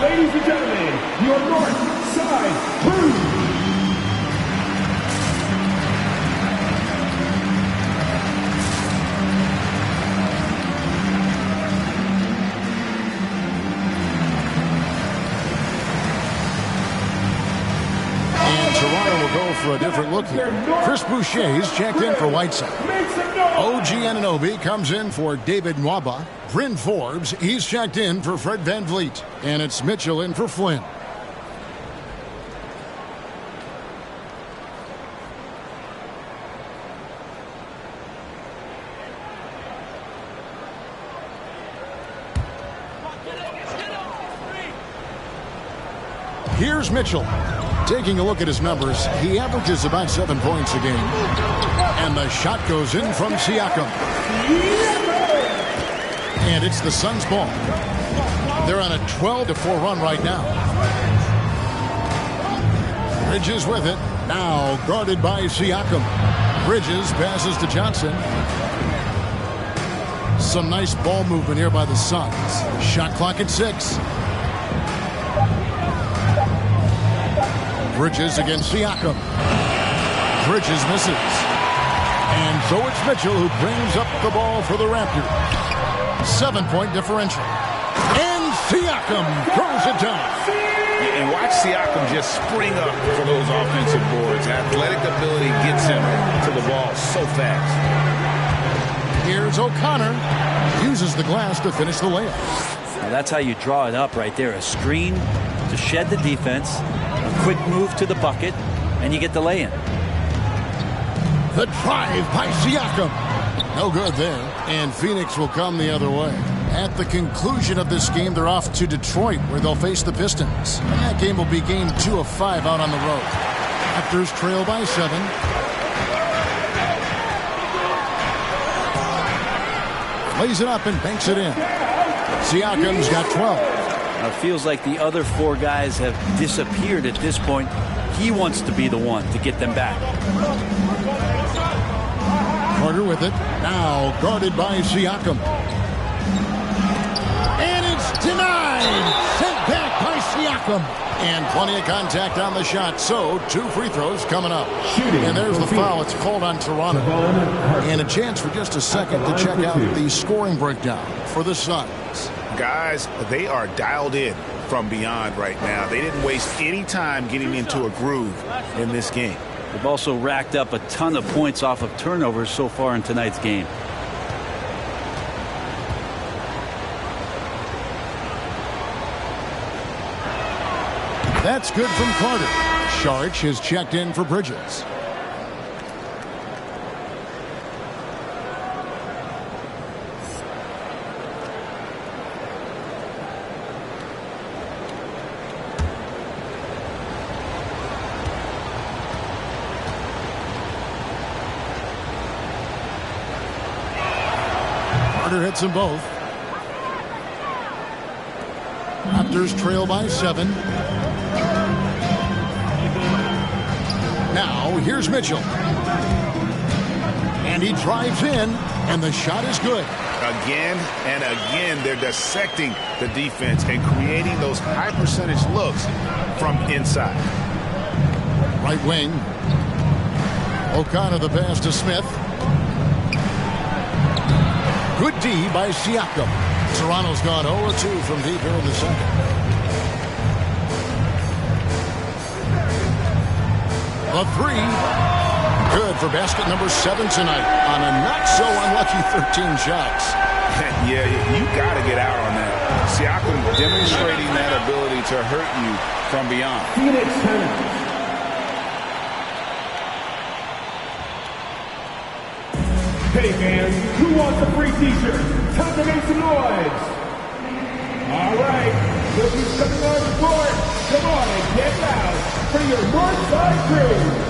Ladies and gentlemen, your North Side Crew. And Toronto will go for a different look here. Chris Boucher's checked in for Whiteside. OG Anunoby comes in for David Nwaba. Bryn Forbes, he's checked in for Fred Van Vliet. And it's Mitchell in for Flynn. Here's Mitchell. Taking a look at his numbers, he averages about 7 points a game. And the shot goes in from Siakam. And it's the Suns' ball. They're on a 12-4 run right now. Bridges with it. Now guarded by Siakam. Bridges passes to Johnson. Some nice ball movement here by the Suns. Shot clock at 6. Bridges against Siakam. Bridges misses. And so it's Mitchell who brings up the ball for the Raptors. 7-point differential. And Siakam throws it down. And watch Siakam just spring up for those offensive boards. Athletic ability gets him to the ball so fast. Here's O'Connor. Uses the glass to finish the layup. Now that's how you draw it up right there. A screen to shed the defense. A quick move to the bucket. And you get the lay-in. The drive by Siakam. No good there. And Phoenix will come the other way. At the conclusion of this game, they're off to Detroit, where they'll face the Pistons. And that game will be game 2 of 5 out on the road. Raptors trail by 7. Lays it up and banks it in. Siakam's got 12. Feels like the other 4 guys have disappeared at this point. He wants to be the one to get them back. Carter with it. Now guarded by Siakam. And it's denied. Sent back by Siakam. And plenty of contact on the shot. So 2 free throws coming up. And there's the foul. It's called on Toronto. And a chance for just a second to check out the scoring breakdown for the Suns. Guys, they are dialed in from beyond right now. They didn't waste any time getting into a groove in this game. They've also racked up a ton of points off of turnovers so far in tonight's game. That's good from Carter. Sharch has checked in for Bridges. Carter hits them both. Raptors trail by 7. Now, here's Mitchell. And he drives in, and the shot is good. Again and again, they're dissecting the defense and creating those high-percentage looks from inside. Right wing. O'Connor the pass to Smith. Good D by Siakam. Toronto's gone 0-2 from deep here in the second. The 3, good for basket number 7 tonight on a not-so-unlucky 13 shots. Yeah, you got to get out on that. Siakam demonstrating that ability to hurt you from beyond. Phoenix timeout. Hey fans, who wants a free t-shirt? Time to make some noise. All right, look who's coming on the court. Come on and get loud for your Northside crew.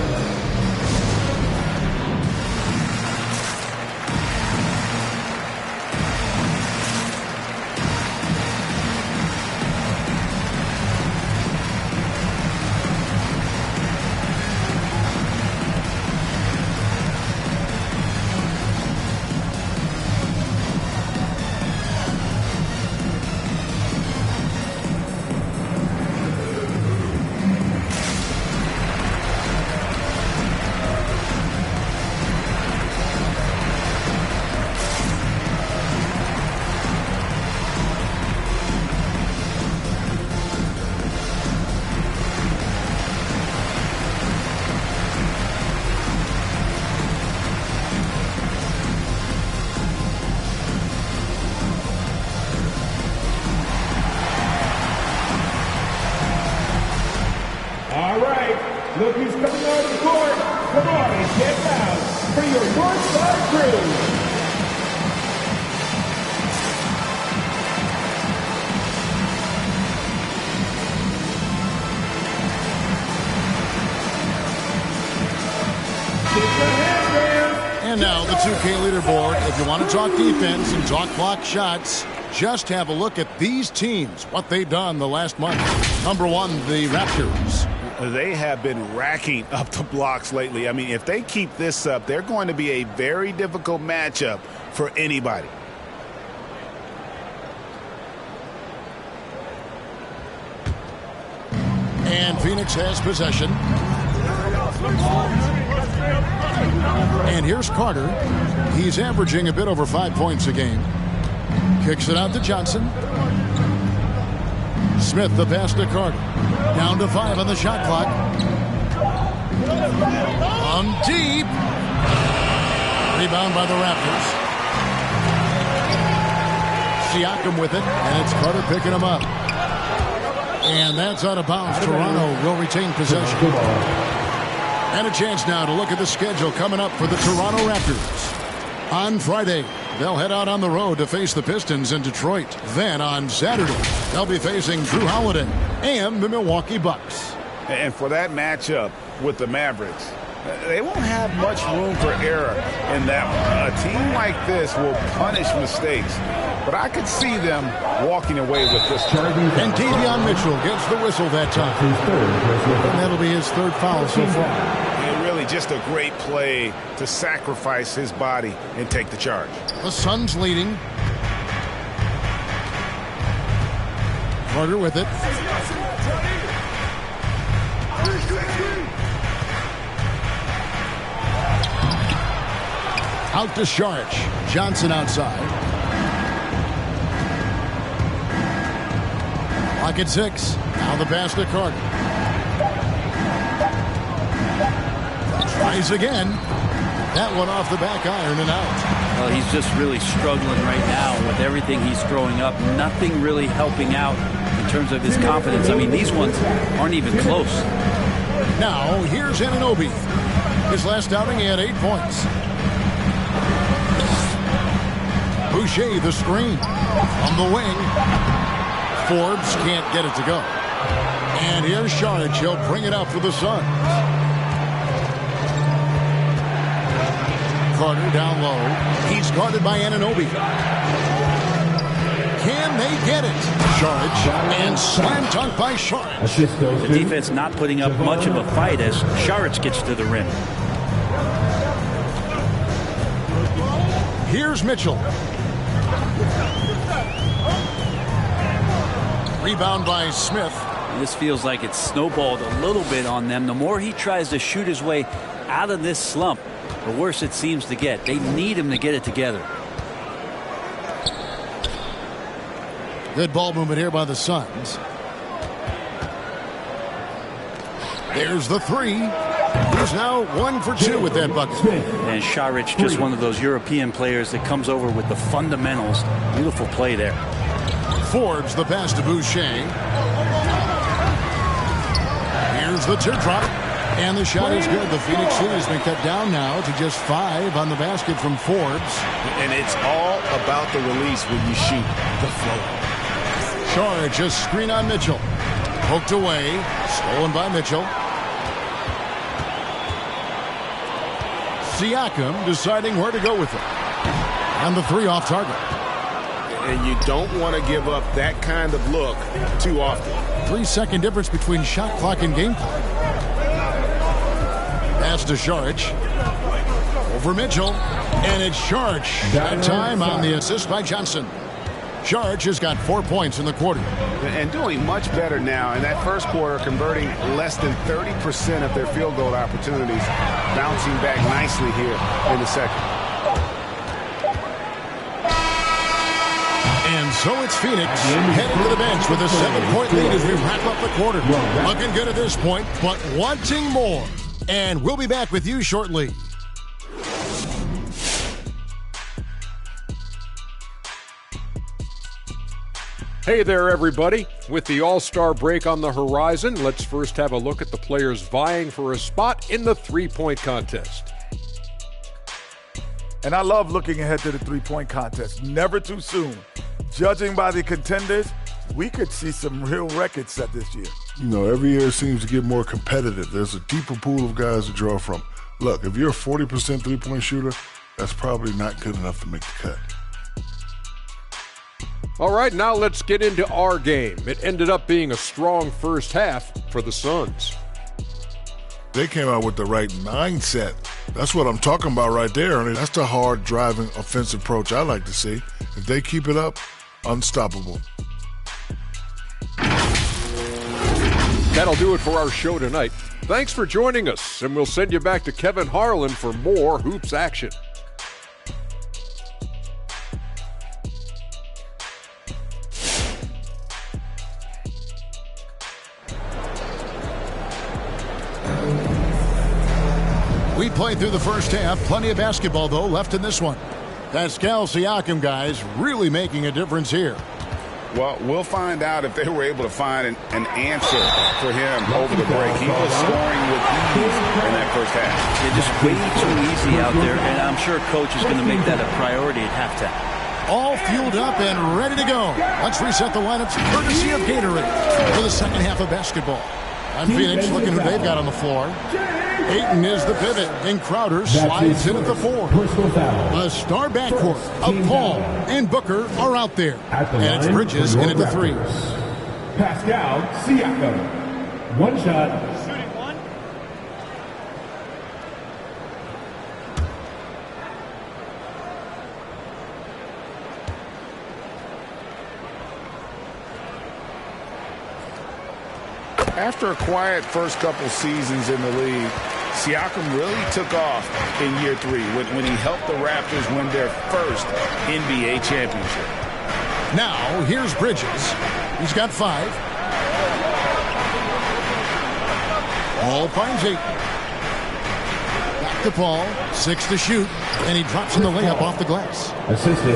All right, look who's coming on the court. Come on and get loud for your Northside crew. And now the 2K leaderboard. If you want to talk defense and talk block shots, just have a look at these teams, what they've done the last month. Number 1, the Raptors. They have been racking up the blocks lately. I mean, if they keep this up, they're going to be a very difficult matchup for anybody. And Phoenix has possession. And here's Carter. He's averaging a bit over 5 points a game. Kicks it out to Johnson. Smith the pass to Carter. Down to 5 on the shot clock. On deep. Rebound by the Raptors. Siakam with it, and it's Carter picking him up. And that's out of bounds. Toronto will retain possession. And a chance now to look at the schedule coming up for the Toronto Raptors. On Friday, they'll head out on the road to face the Pistons in Detroit. Then on Saturday, they'll be facing Drew Holiday and the Milwaukee Bucks. And for that matchup with the Mavericks, they won't have much room for error in that one. A team like this will punish mistakes but I could see them walking away with this one. And Davion Mitchell gets the whistle that time. And that'll be his third foul so far. And really just a great play to sacrifice his body and take the charge. The Suns leading. Carter with it. Out to Sharch. Johnson outside. Clock at 6. Now the pass to Carter. Tries again. That one off the back iron and out. Well, he's just really struggling right now with everything he's throwing up. Nothing really helping out in terms of his confidence. I mean, these ones aren't even close. Now, here's Anunoby. His last outing, he had 8 points. Boucher, the screen. On the wing. Forbes can't get it to go. And here's Sharch. He'll bring it up for the Suns. Carter down low. He's guarded by Anunoby. Can they get it? Sharch and slam dunk by Sharch. The defense not putting up much of a fight as Sharch gets to the rim. Here's Mitchell. Rebound by Smith. This feels like it's snowballed a little bit on them. The more he tries to shoot his way out of this slump, the worse it seems to get. They need him to get it together. Good ball movement here by the Suns. There's the three. He's now 1 for 2 with that bucket. And Sharch, just one of those European players that comes over with the fundamentals. Beautiful play there. Forbes the pass to Boucher. Here's the teardrop. And the shot is good. The Phoenix City has been cut down now to just 5 on the basket from Forbes. And it's all about the release when you shoot the flow. Charge, a screen on Mitchell. Poked away. Stolen by Mitchell. Siakam deciding where to go with it. And the 3 off target. And you don't want to give up that kind of look too often. 3-second difference between shot clock and game clock. Pass to Sharch. Over Mitchell. And it's Sharch. That time on the assist by Johnson. Sharch has got 4 points in the quarter. And doing much better now in that first quarter, converting less than 30% of their field goal opportunities, bouncing back nicely here in the second. And so it's Phoenix heading to the bench with a 7-point lead as we wrap up the quarter. Looking good at this point, but wanting more. And we'll be back with you shortly. Hey there, everybody. With the All-Star break on the horizon, let's first have a look at the players vying for a spot in the three-point contest. And I love looking ahead to the three-point contest. Never too soon. Judging by the contenders, we could see some real records set this year. You know, every year seems to get more competitive. There's a deeper pool of guys to draw from. Look, if you're a 40% three-point shooter, that's probably not good enough to make the cut. All right, now let's get into our game. It ended up being a strong first half for the Suns. They came out with the right mindset. That's what I'm talking about right there. I mean, that's the hard driving offensive approach I like to see. If they keep it up, unstoppable. That'll do it for our show tonight. Thanks for joining us, and we'll send you back to Kevin Harlan for more hoops action. We played through the first half. Plenty of basketball, though, left in this one. Pascal Siakam, guys, really making a difference here. Well, we'll find out if they were able to find an answer for him over the break. He was scoring with ease in that first half. Yeah, just way too easy out there, and I'm sure Coach is going to make that a priority at halftime. All fueled up and ready to go. Let's reset the lineups courtesy of Gatorade for the second half of basketball. I'm Phoenix, looking who they've got on the floor. Ayton is the pivot, and Crowder slides in at the 4. The star backcourt of Paul and Booker are out there. And it's Bridges in at the 3. Pascal Siakam. One shot. After a quiet first couple seasons in the league, Siakam really took off in year 3 when he helped the Raptors win their first NBA championship. Now, here's Bridges. He's got 5. Paul finds 8. Back to Paul. 6 to shoot. And he drops in the layup off the glass.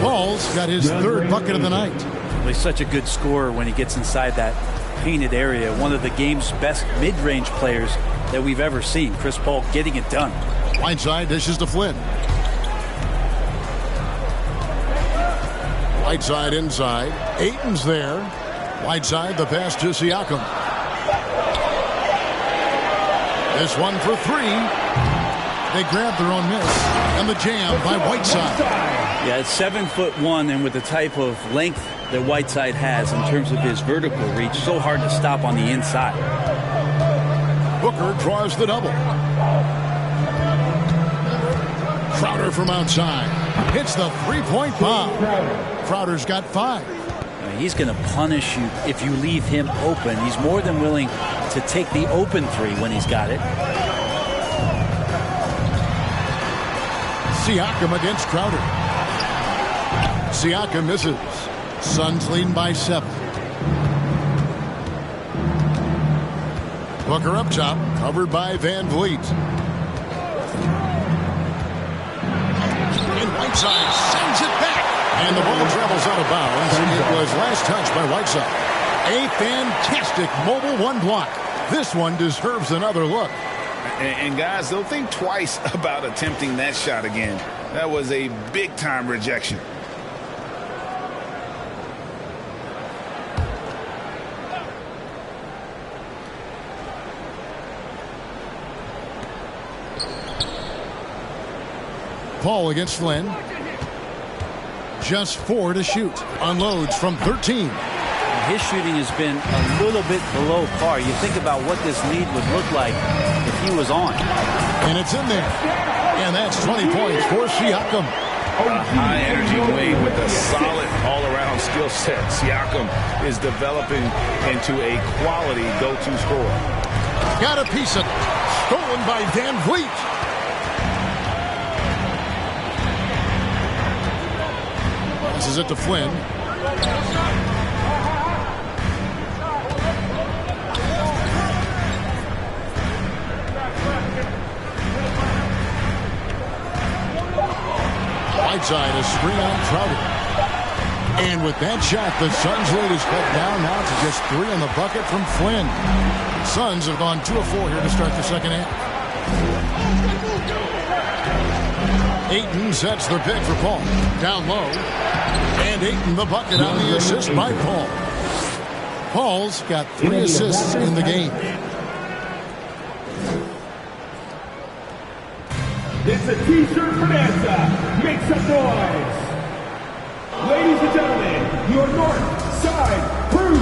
Paul's got his 3rd bucket of the night. He's such a good scorer when he gets inside that painted area. One of the game's best mid-range players that we've ever seen. Chris Paul getting it done. Whiteside dishes to Flynn. Whiteside inside. Ayton's there. Whiteside the pass to Siakam. This one for 3. They grab their own miss. And the jam by Whiteside. Yeah, it's 7'1", and with the type of length that Whiteside has in terms of his vertical reach, so hard to stop on the inside. Booker draws the double. Crowder from outside hits the 3-point bomb. Crowder's got 5. He's going to punish you if you leave him open. He's more than willing to take the open 3 when he's got it. Siakam against Crowder. Siakam misses. Suns leading by 7. Booker up top, covered by Van Vliet. And Whiteside sends it back. And the ball travels out of bounds. It was last touched by Whiteside. A fantastic mobile 1 block. This one deserves another look. And guys, they'll think twice about attempting that shot again. That was a big-time rejection. Paul against Flynn. Just 4 to shoot. Unloads from 13. His shooting has been a little bit below par. You think about what this lead would look like if he was on. And it's in there. And that's 20 points for Siakam. A high-energy wing with a solid all-around skill set. Siakam is developing into a quality go-to scorer. Got a piece of it. Stolen by Van Vliet. Passes it to Flynn. Whiteside, a screen on Crowder. And with that shot, the Suns' lead is cut down now to just 3 on the bucket from Flynn. Suns have gone 2 of 4 here to start the second half. Ayton sets the pick for Paul. Down low. And Ayton the bucket on the assist by Paul. Paul's got 3 assists in the game. It's a t-shirt bonanza. Make some noise. Ladies and gentlemen, your North Side Crew.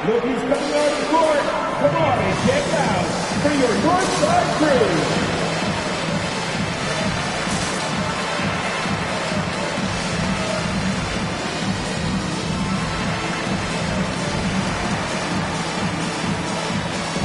Look who's coming on the court. Come on and get loud for your Northside Crew.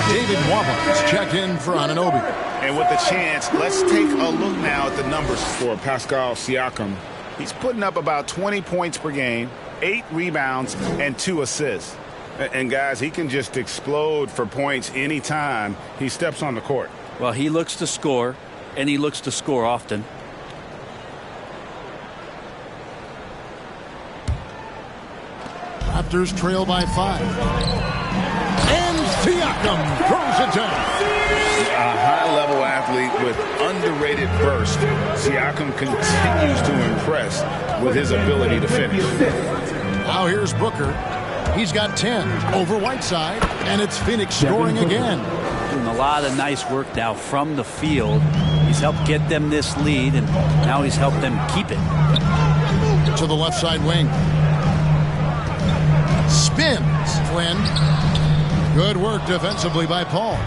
David Wabas checked in for Anunoby. And with the chance, let's take a look now at the numbers for Pascal Siakam. He's putting up about 20 points per game, 8 rebounds, and 2 assists. And guys, he can just explode for points anytime he steps on the court. Well, he looks to score, and he looks to score often. Raptors trail by 5. And Siakam throws it down. A high-level athlete with underrated burst. Siakam continues to impress with his ability to finish. Now here's Booker. He's got 10 over Whiteside, and it's Phoenix scoring again. Doing a lot of nice work now from the field. He's helped get them this lead, and now he's helped them keep it. To the left side wing. Spins. Flynn. Good work defensively by Paul.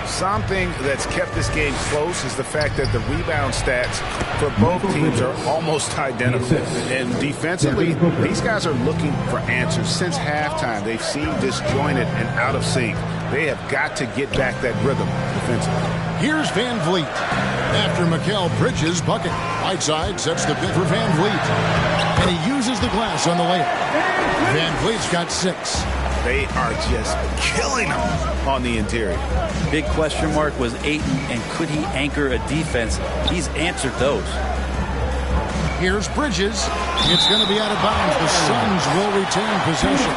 Something that's kept this game close is the fact that the rebound stats for both teams are almost identical. And defensively, these guys are looking for answers. Since halftime, they've seemed disjointed and out of sync. They have got to get back that rhythm defensively. Here's Van Vliet. After Mikal Bridges' bucket, Whiteside sets the bid for Van Vliet. And he uses the glass on the layup. Van Vliet's got 6. They are just killing them on the interior. Big question mark was Ayton, and could he anchor a defense? He's answered those. Here's Bridges. It's going to be out of bounds. The Suns will retain possession.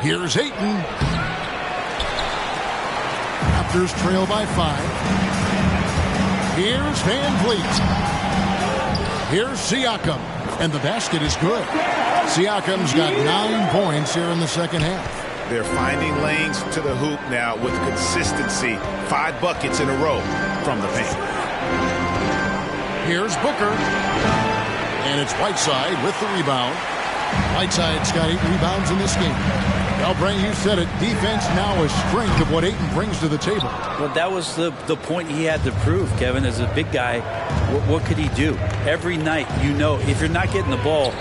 Here's Ayton. Raptors trail by 5. Here's Van Vliet. Here's Siakam. And the basket is good. Siakam's got 9 points here in the second half. They're finding lanes to the hoop now with consistency. 5 buckets in a row from the paint. Here's Booker. And it's Whiteside with the rebound. Whiteside's got 8 rebounds in this game. Well, Brent, you said it. Defense now a strength of what Ayton brings to the table. Well, that was the point he had to prove, Kevin. As a big guy, what could he do? Every night, you know, if you're not getting the ball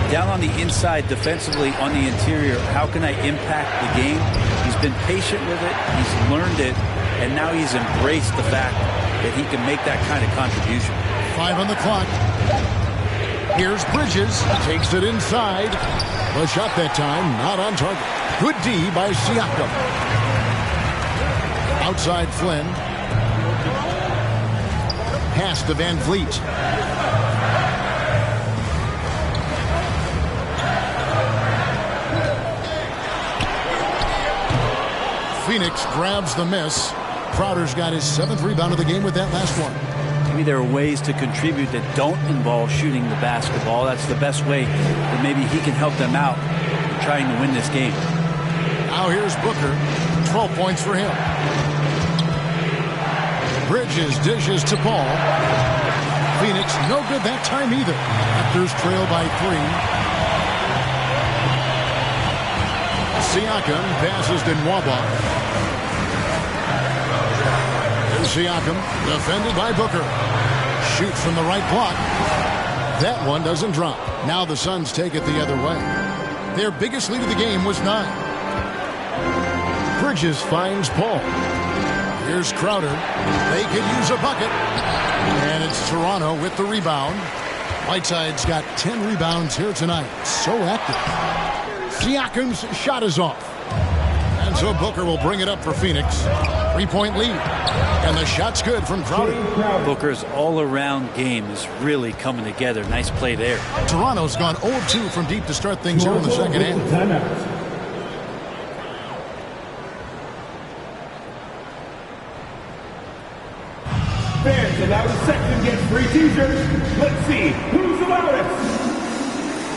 down on the inside defensively on the interior, how can I impact the game? He's been patient with it. He's learned it. And now he's embraced the fact that he can make that kind of contribution. 5 on the clock. Here's Bridges. Takes it inside. The shot that time, not on target. Good D by Siakam. Outside Flynn. Pass to Van Vliet. Phoenix grabs the miss. Crowder's got his 7th rebound of the game with that last one. Maybe there are ways to contribute that don't involve shooting the basketball. That's the best way that maybe he can help them out trying to win this game. Now here's Booker. 12 points for him. Bridges dishes to Paul. Phoenix no good that time either. Raptors trail by 3. Siakam passes to Nwaba. Siakam, defended by Booker. Shoots from the right block. That one doesn't drop. Now the Suns take it the other way. Their biggest lead of the game was 9. Bridges finds Paul. Here's Crowder. They could use a bucket. And it's Toronto with the rebound. Whiteside's got 10 rebounds here tonight. So active. Siakam's shot is off. And so Booker will bring it up for Phoenix. 3-point lead. And the shot's good from Crowder. Booker's all-around game is really coming together. Nice play there. Toronto's gone 0-2 from deep to start things here in the second half. Fans allow the section gets free t-shirts. Let's see who's the loudest.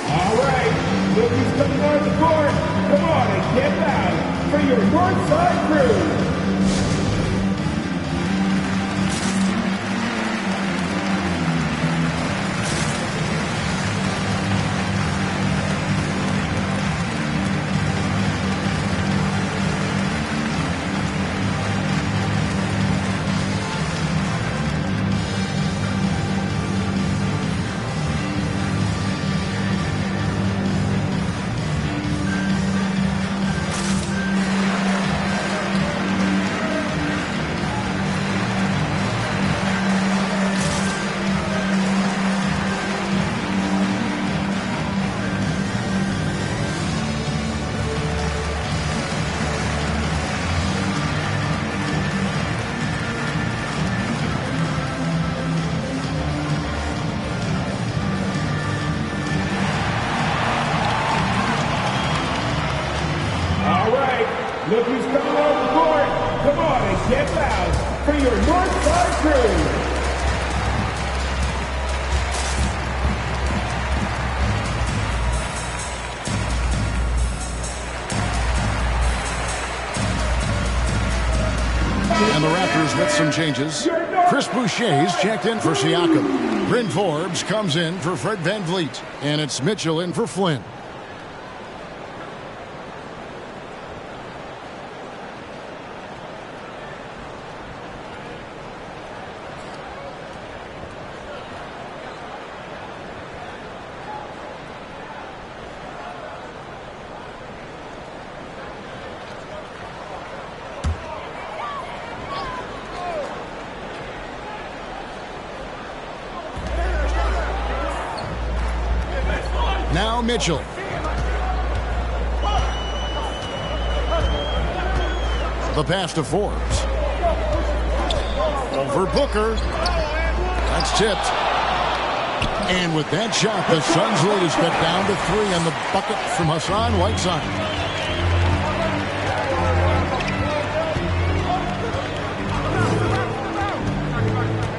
All right, Lookie's coming on the court. Come on and get loud for your Northside Crew. for your North Side crew. And the Raptors with some changes. Chris Boucher's checked in for Siakam. Bryn Forbes comes in for Fred VanVleet. And it's Mitchell in for Flynn. Now Mitchell. The pass to Forbes. Over Booker. That's tipped. And with that shot, the Suns lead is cut down to 3 on the bucket from Hassan Whiteside.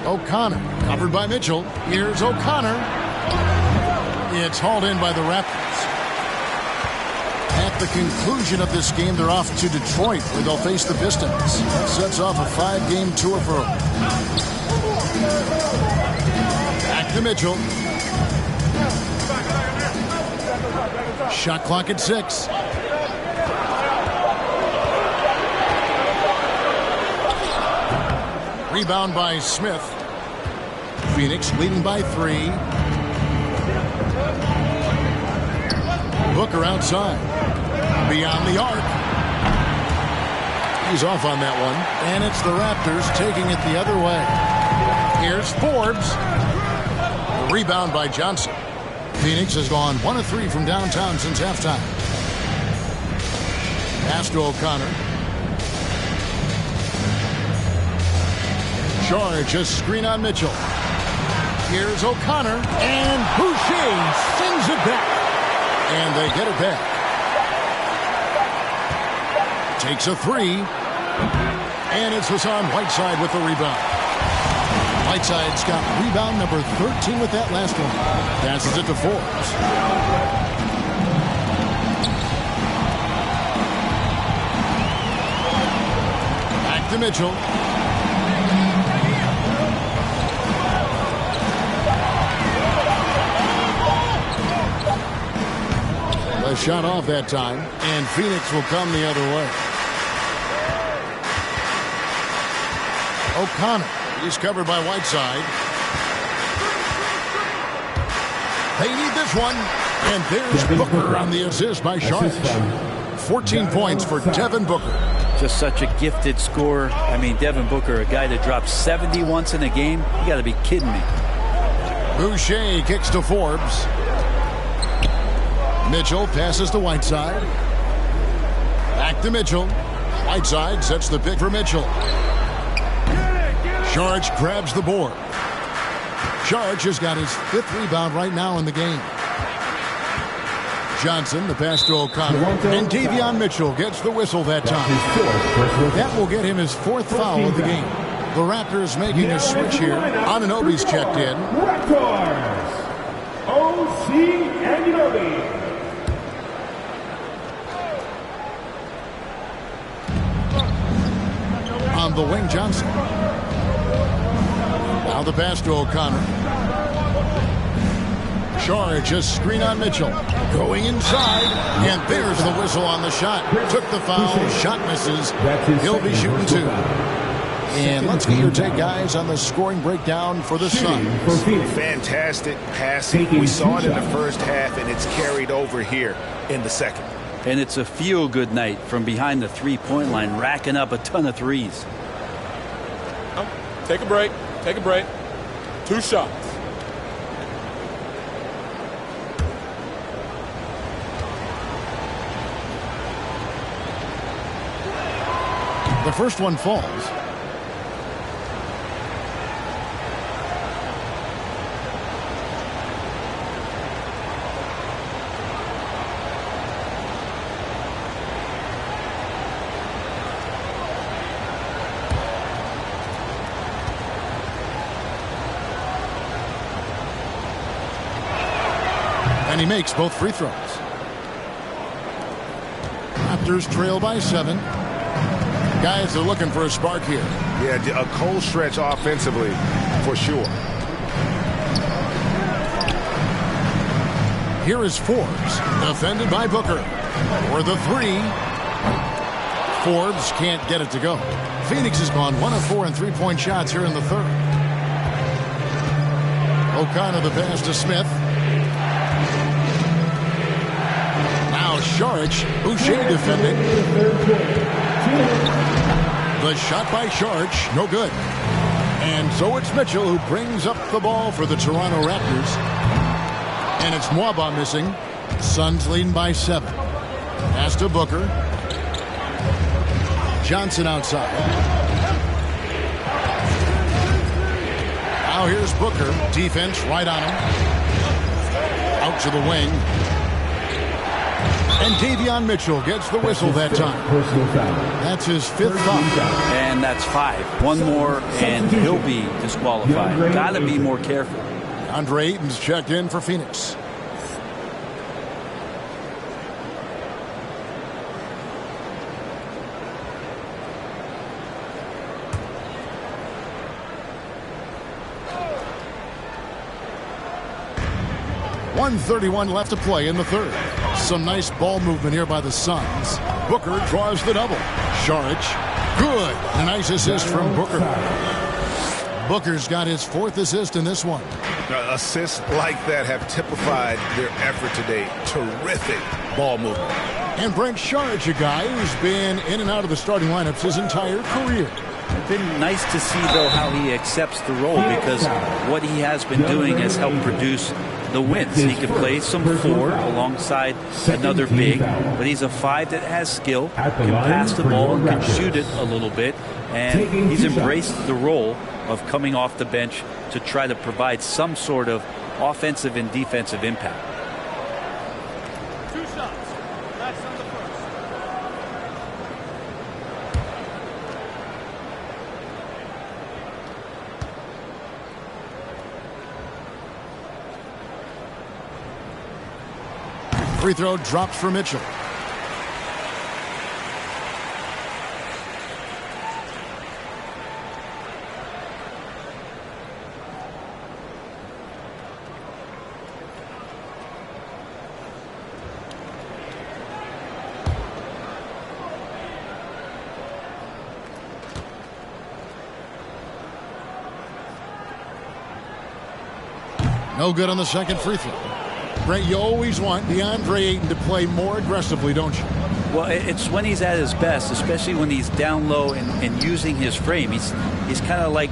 O'Connor covered by Mitchell. Here's O'Connor. It's hauled in by the Raptors. At the conclusion of this game, they're off to Detroit, where they'll face the Pistons. That sets off a 5-game tour for them. Back to Mitchell. Shot clock at 6. Rebound by Smith. Phoenix leading by 3. Booker outside. Beyond the arc. He's off on that one. And it's the Raptors taking it the other way. Here's Forbes. The rebound by Johnson. Phoenix has gone 1 of 3 from downtown since halftime. Pass to O'Connor. Charge, a screen on Mitchell. Here's O'Connor. And Boucher sends it back. And they get it back. Takes a 3. And it's Hassan Whiteside with the rebound. Whiteside's got rebound number 13 with that last one. Passes it to Forbes. Back to Mitchell. A shot off that time, and Phoenix will come the other way. O'Connor, he's covered by Whiteside. They need this one, and there's Booker on the assist by Sharp. 14 points for Devin Booker. Just such a gifted scorer. I mean, Devin Booker, a guy that dropped 70 once in a game. You got to be kidding me. Boucher kicks to Forbes. Mitchell passes to Whiteside. Back to Mitchell. Whiteside sets the pick for Mitchell. Sharge grabs the board. Sharge has got his 5th rebound right now in the game. Johnson, the pass to O'Connor. And Davion Mitchell gets the whistle that time. That will get him his 4th foul of the game. The Raptors making a switch here. Anunoby's checked in. Raptors. O.C. Anunoby. On the wing, Johnson. Now the pass to O'Connor. Charge, a screen on Mitchell. Going inside, and there's the whistle on the shot. Took the foul, shot misses. He'll be shooting 2. And let's get your take, guys, on the scoring breakdown for the Suns. Fantastic passing. We saw it in the first half, and it's carried over here in the second. And it's a feel-good night from behind the three-point line, racking up a ton of threes. Take a break. Take a break. 2 shots. The first one falls. And he makes both free throws. Raptors trail by 7. Guys are looking for a spark here. Yeah, a cold stretch offensively, for sure. Here is Forbes, defended by Booker. For the 3. Forbes can't get it to go. Phoenix has gone 1 of 4 in three-point shots here in the third. O'Connor the pass to Smith. Now Saric, Boucher defending. The shot by Saric, no good. And so it's Mitchell who brings up the ball for the Toronto Raptors. And it's Mwaba missing. Suns leading by 7. Pass to Booker. Johnson outside. Now here's Booker. Defense right on him. Out to the wing. And Davion Mitchell gets the whistle that time. That's his 5th foul. And that's 5. One more and he'll be disqualified. Got to be more careful. Andre Ayton's checked in for Phoenix. .131 left to play in the third. Some nice ball movement here by the Suns. Booker draws the double. Saric, good. A nice assist from Booker. Booker's got his 4th assist in this one. Assists like that have typified their effort today. Terrific ball movement. And Brent Saric, a guy who's been in and out of the starting lineups his entire career. It's been nice to see, though, how he accepts the role, because what he has been doing has helped produce the wins. He can play some 4 alongside another big, but he's a 5 that has skill, can pass the ball, and can shoot it a little bit, and he's embraced the role of coming off the bench to try to provide some sort of offensive and defensive impact. 2 shots. That's on the first. Free throw drops for Mitchell. No good on the second free throw. Brent, you always want DeAndre Ayton to play more aggressively, don't you? Well, it's when he's at his best, especially when he's down low and using his frame. He's kind of like,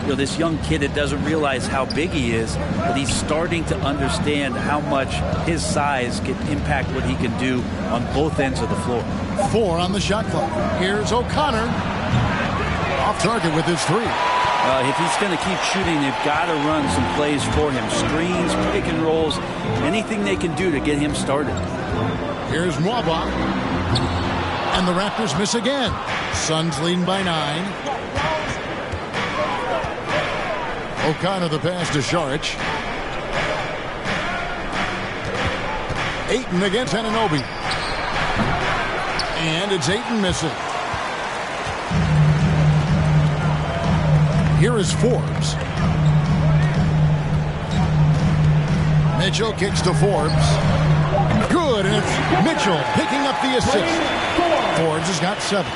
you know, this young kid that doesn't realize how big he is, but he's starting to understand how much his size can impact what he can do on both ends of the floor. 4 on the shot clock. Here's O'Connor. Off target with his 3. If he's going to keep shooting, they've got to run some plays for him. Screens, pick and rolls, anything they can do to get him started. Here's Mwaba. And the Raptors miss again. Suns leading by 9. O'Connor the pass to Saric. Ayton against Anunoby. And it's Ayton missing. Here is Forbes. Mitchell kicks to Forbes. Good, and it's Mitchell picking up the assist. Forbes has got 7.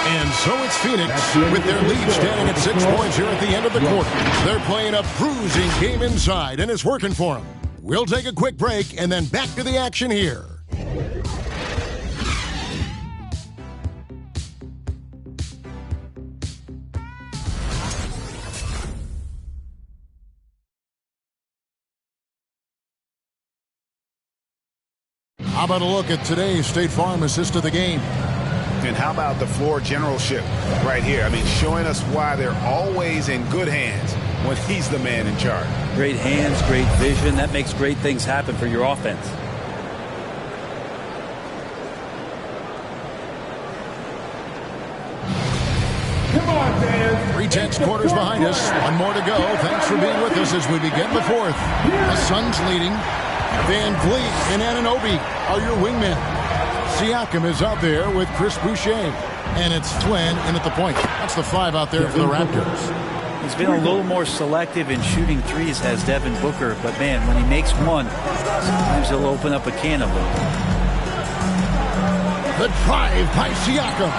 And so it's Phoenix with their lead standing at 6 points here at the end of the quarter. They're playing a bruising game inside, and it's working for them. We'll take a quick break and then back to the action here. How about a look at today's State Farm assist of the game? And how about the floor generalship right here? I mean, showing us why they're always in good hands when he's the man in charge. Great hands, great vision. That makes great things happen for your offense. Come on, fans. 3 tenths quarters behind us. One more to go. Thanks for being with us as we begin the fourth. The Suns leading. Van Vliet and Anunoby are your wingmen. Siakam is out there with Chris Boucher. And it's Flynn in at the point. That's the 5 out there for the Raptors. He's been a little more selective in shooting threes, has Devin Booker. But, man, when he makes one, sometimes he'll open up a can of them. The drive by Siakam.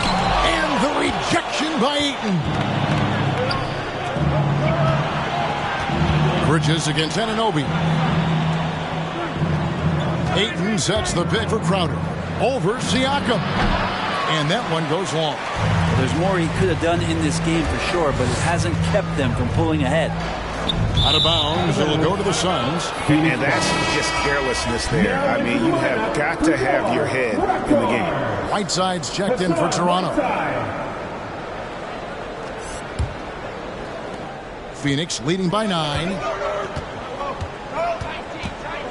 And the rejection by Ayton. Bridges against Anunoby. Ayton sets the pick for Crowder. Over Siakam. And that one goes long. There's more he could have done in this game for sure, but it hasn't kept them from pulling ahead. Out of bounds, it'll go to the Suns. And that's just carelessness there. I mean, you have got to have your head in the game. Whiteside's checked in for Toronto. Phoenix leading by 9.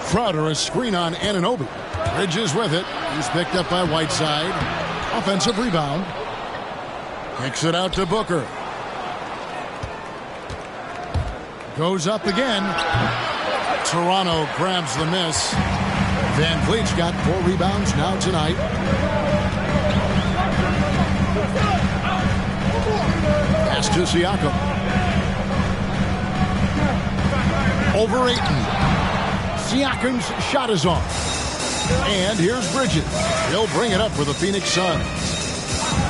Crowder, a screen on Anunoby. Bridges with it. He's picked up by Whiteside. Offensive rebound. Kicks it out to Booker. Goes up again. Toronto grabs the miss. Van Vliet's got 4 rebounds now tonight. Pass to Siakam. Over Ayton. Siakam's shot is off. And here's Bridges. He'll bring it up for the Phoenix Suns.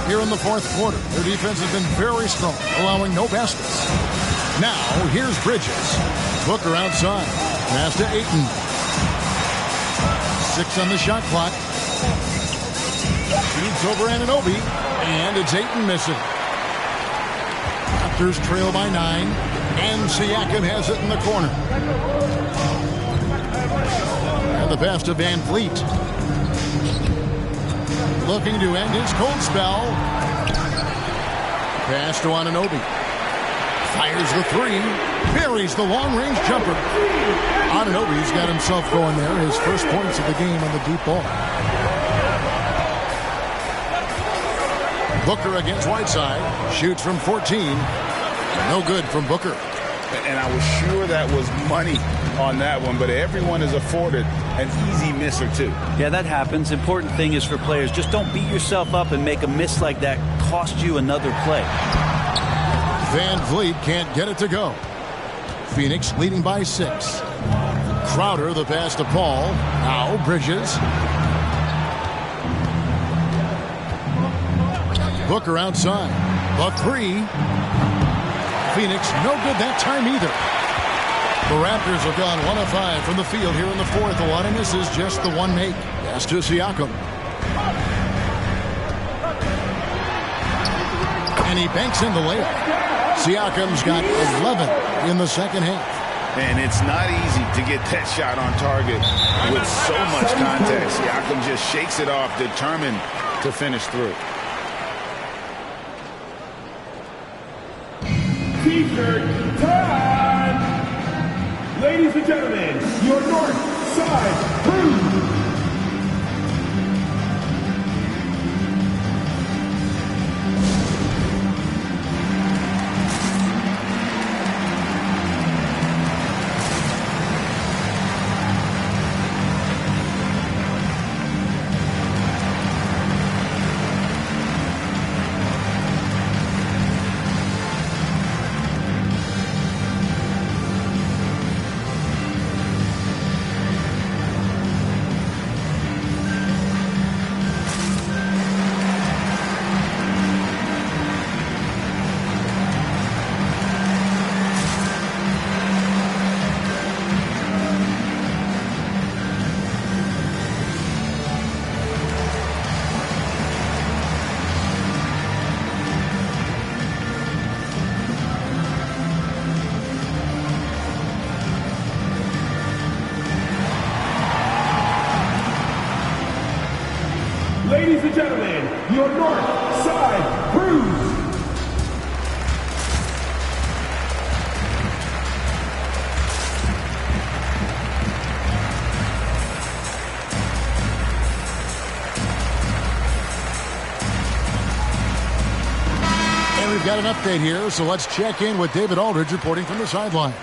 Here in the fourth quarter, their defense has been very strong, allowing no baskets. Now, here's Bridges. Booker outside. Pass to Ayton. 6 on the shot clock. Shoots over Anunoby, and it's Ayton missing. Raptors trail by 9, and Siakam has it in the corner. And the pass to Van Vliet. Looking to end his cold spell. Pass to Anunoby. Fires the 3. Buries the long-range jumper. Anunoby's got himself going there. His first points of the game on the deep ball. Booker against Whiteside. Shoots from 14. No good from Booker. And I was sure that was money on that one, but everyone is afforded an easy miss or two. Yeah, that happens. Important thing is for players, just don't beat yourself up and make a miss like that cost you another play. Van Vliet can't get it to go. Phoenix leading by 6. Crowder, the pass to Paul. Now Bridges. Booker outside. The 3. Phoenix, no good that time either. The Raptors have gone 1 of 5 from the field here in the fourth. A lot of misses, just the 1 make. Pass to Siakam. And he banks in the layup. Siakam's got 11 in the second half. And it's not easy to get that shot on target with so much contact. Siakam just shakes it off, determined to finish through. T-shirt time! Ladies and gentlemen, your North Side Crew! Ladies and gentlemen, your North Side Cruise. we've got an update here, so let's check in with David Aldridge reporting from the sideline.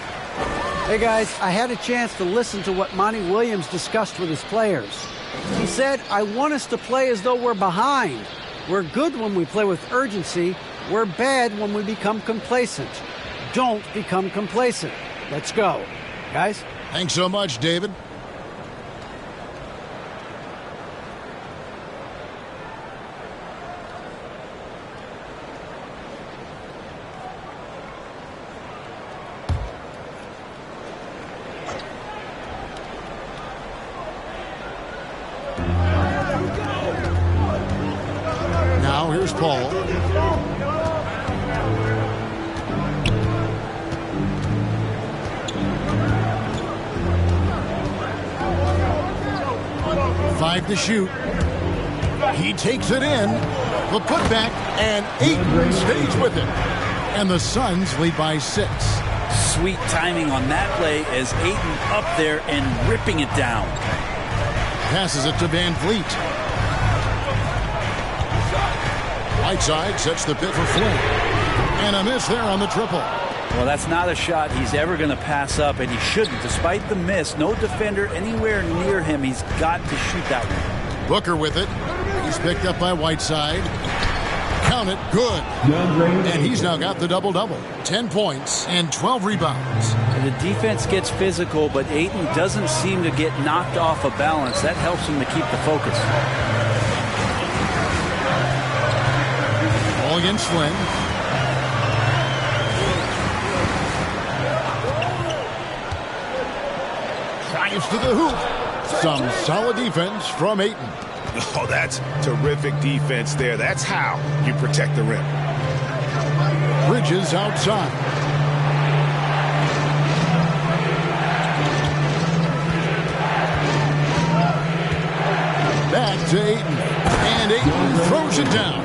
Hey guys, I had a chance to listen to what Monty Williams discussed with his players. He said, I want us to play as though we're behind. We're good when we play with urgency. We're bad when we become complacent. Don't become complacent. Let's go. Guys? Thanks so much, David. Now here's Paul. Five to shoot. He takes it in. The putback, and Ayton stays with it. And the Suns lead by 6. Sweet timing on that play as Ayton up there and ripping it down. Passes it to Van Vliet. Whiteside sets the pit for Flynn. And a miss there on the triple. Well, that's not a shot he's ever going to pass up, and he shouldn't. Despite the miss, no defender anywhere near him. He's got to shoot that one. Booker with it. He's picked up by Whiteside. Count it. Good. And he's now got the double-double. 10 points and 12 rebounds. The defense gets physical, but Ayton doesn't seem to get knocked off of balance. That helps him to keep the focus. Ball against Flynn. Drives to the hoop. Some solid defense from Ayton. Oh, that's terrific defense there. That's how you protect the rim. Bridges outside. Back to Ayton. And Ayton throws it down.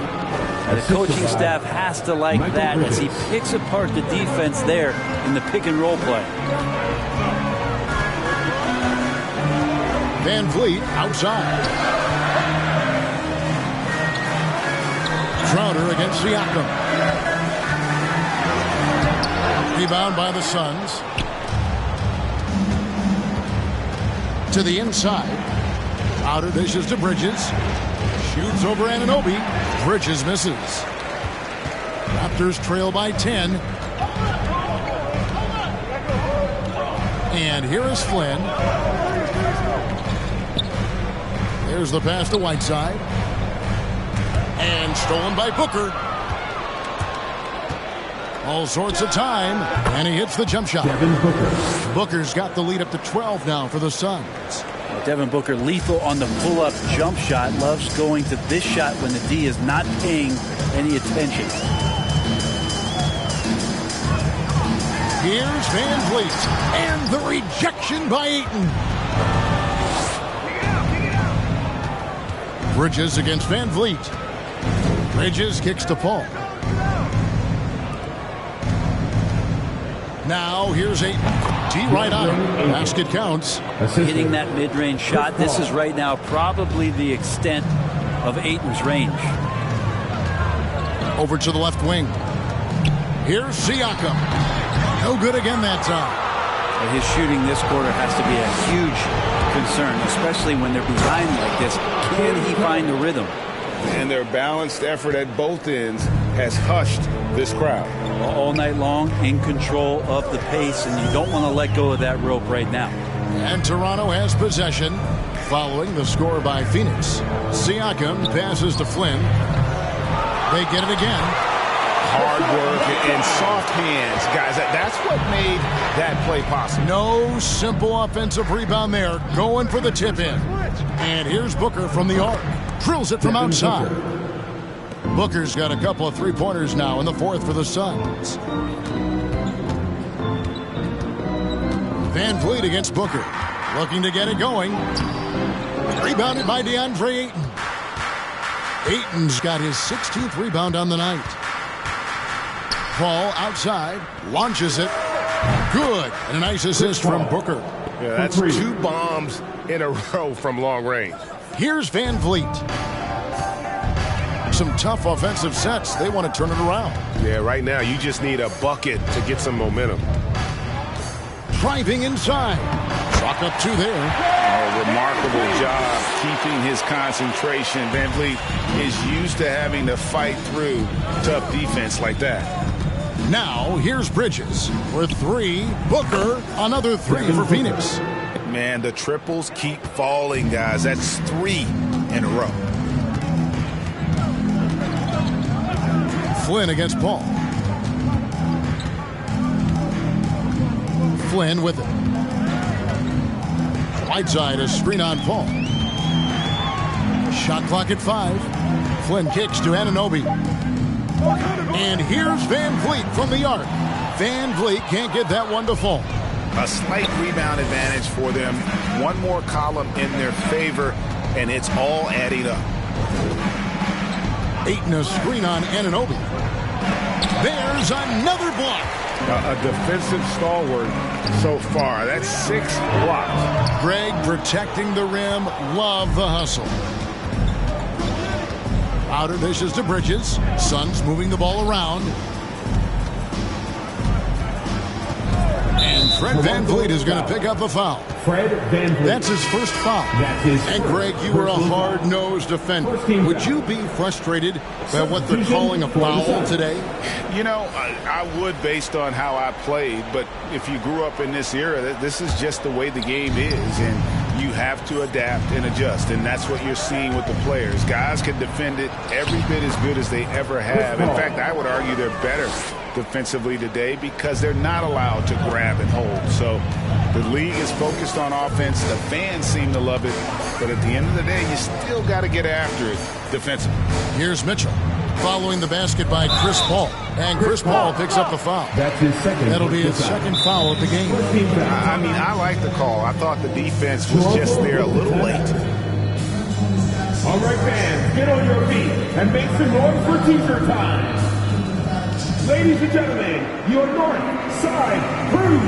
The coaching staff has to like that as he picks apart the defense there in the pick and roll play. Van Vliet outside. Crowder against Siakam. Rebound by the Suns. To the inside. Crowder dishes to Bridges. Shoots over Anunoby. Bridges misses. Raptors trail by 10. And here is Flynn. There's the pass to Whiteside. And stolen by Booker. All sorts of time. And he hits the jump shot. Booker's got the lead up to 12 now for the Suns. Devin Booker lethal on the pull-up jump shot. Loves going to this shot when the D is not paying any attention. Here's Van Vliet. And the rejection by Ayton. Bridges against Van Vliet. Bridges kicks to Paul. Now here's Ayton. T right on him. Basket counts. Hitting that mid-range shot. This is right now probably the extent of Ayton's range. Over to the left wing. Here's Siakam. No good again that time. But his shooting this quarter has to be a huge concern, especially when they're behind like this. Can he find the rhythm? And their balanced effort at both ends has hushed this crowd. All night long, in control of the pace, and you don't want to let go of that rope right now. And Toronto has possession following the score by Phoenix. Siakam passes to Flynn. They get it again. Hard work and soft hands. Guys, that's what made that play possible. No simple offensive rebound there. Going for the tip in. And here's Booker from the arc. Drills it from outside. Booker's got a couple of three-pointers now in the fourth for the Suns. Van Vliet against Booker. Looking to get it going. Rebounded by DeAndre Ayton. Ayton's got his 16th rebound on the night. Paul outside. Launches it. Good. And a nice assist from Booker. Yeah, that's 2 bombs in a row from long range. Here's Van Vliet. some tough offensive sets. They want to turn it around. Yeah, right now you just need a bucket to get some momentum. Driving inside. Chalk up 2 there. Oh, remarkable job keeping his concentration. Van Vliet is used to having to fight through tough defense like that. Now, here's Bridges for 3. Booker, another 3 for Phoenix. Man, the triples keep falling, guys. That's 3 in a row. Flynn against Paul. Flynn with it. Whiteside, a screen on Paul. Shot clock at 5. Flynn kicks to Anunoby. And here's Van Vliet from the arc. Van Vliet can't get that one to fall. A slight rebound advantage for them. One more column in their favor, and it's all adding up. Ayton, a screen on Anunoby. There's another block. A defensive stalwart so far. That's 6 blocks. Greg protecting the rim. Love the hustle. Outer dishes to Bridges. Suns moving the ball around. And Fred Van Vliet is going to pick up a foul. Fred Van Vliet. That's his first foul. And Greg, you were a hard-nosed defender. Would you be frustrated by what they're calling a foul today? You know, I would based on how I played, but if you grew up in this era, this is just the way the game is, and you have to adapt and adjust, and that's what you're seeing with the players. Guys can defend it every bit as good as they ever have. In fact, I would argue they're better defensively today because they're not allowed to grab and hold. So the league is focused on offense. The fans seem to love it, but at the end of the day, you still got to get after it defensively. Here's Mitchell following the basket by Chris Paul, and Chris Paul picks up the foul. That's his second. That'll be his second foul of the game. I mean, I like the call. I thought the defense was just there a little late. All right, fans, get on your feet and make some noise for t-shirt time. Ladies and gentlemen, your North Side Crew.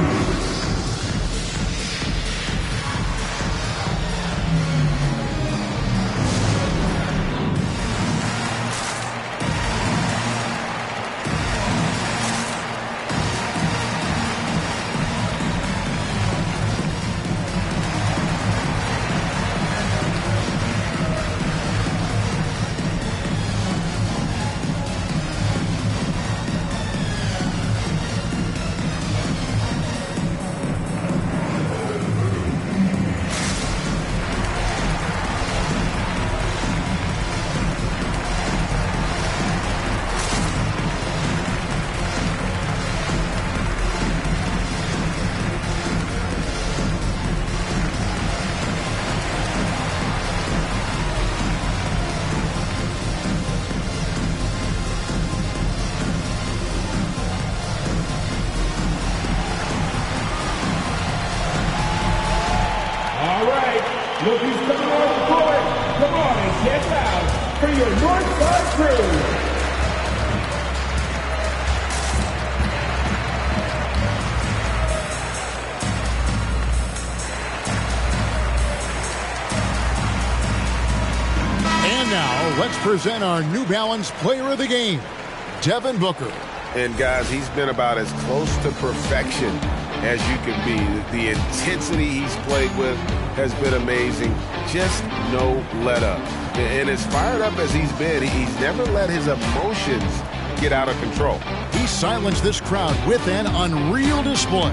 Look who's coming on the court. Come on and get loud for your Northside Crew. And now, let's present our New Balance Player of the Game, Devin Booker. And guys, he's been about as close to perfection as you can be. The intensity he's played with has been amazing. Just no let up. And as fired up as he's been, he's never let his emotions get out of control. He silenced this crowd with an unreal display.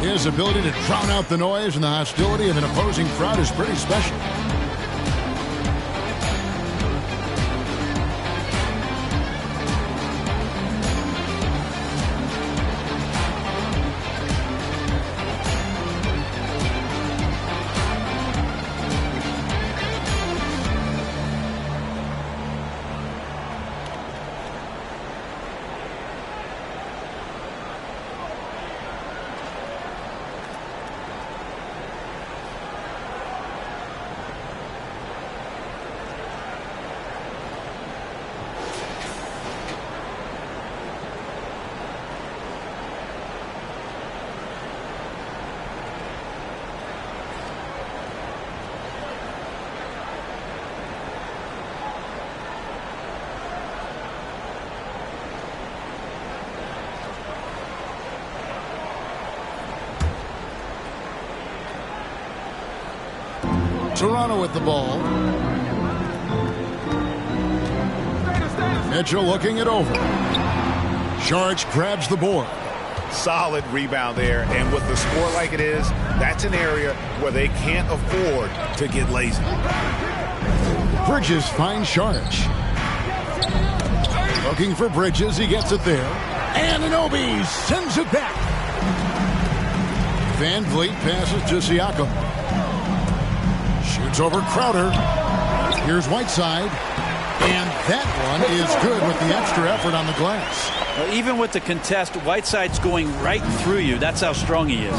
His ability to drown out the noise and the hostility of an opposing crowd is pretty special. Toronto with the ball. Mitchell looking it over. Saric grabs the board. Solid rebound there, and with the score like it is, that's an area where they can't afford to get lazy. Bridges finds Saric. Looking for Bridges, he gets it there. And Anunoby sends it back. Van Vliet passes to Siakam. Shoots over Crowder. Here's Whiteside. And that one is good with the extra effort on the glass. Well, even with the contest, Whiteside's going right through you. That's how strong he is.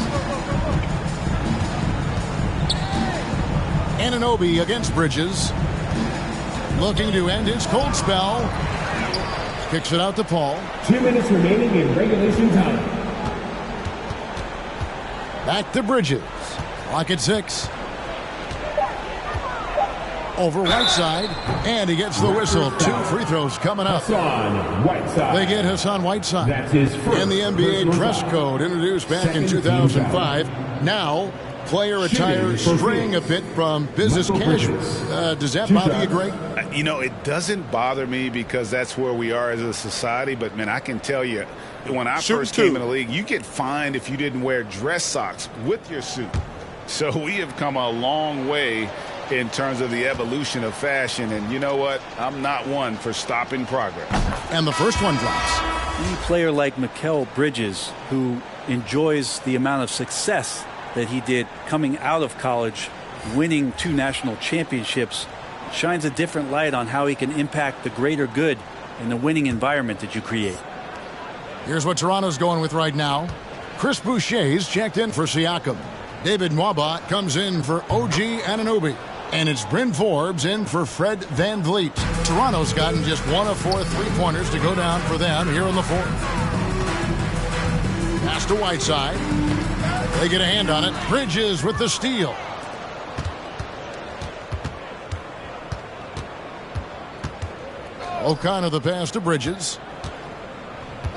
Anunoby against Bridges. Looking to end his cold spell. Kicks it out to Paul. 2 minutes remaining in regulation time. Back to Bridges. Clock at 6. Over Whiteside, and he gets the whistle. 2 free throws coming up. Hassan Whiteside. They get Hassan Whiteside. That's his first and the NBA dress code introduced back in 2005. Now, player attire straying a bit from business casual. Does that bother you, Greg? You know, it doesn't bother me because that's where we are as a society. But, man, I can tell you, when I first came in the league, you get fined if you didn't wear dress socks with your suit. So we have come a long way in terms of the evolution of fashion. And you know what? I'm not one for stopping progress. And the first one drops. Any player like Mikal Bridges, who enjoys the amount of success that he did coming out of college, winning 2 national championships, shines a different light on how he can impact the greater good in the winning environment that you create. Here's what Toronto's going with right now. Chris Boucher's checked in for Siakam. David Nwaba comes in for OG Anunoby. And it's Bryn Forbes in for Fred Van Vliet. Toronto's gotten just 1 of 4 3-pointers to go down for them here in the 4th. Pass to Whiteside. They get a hand on it. Bridges with the steal. O'Connor the pass to Bridges.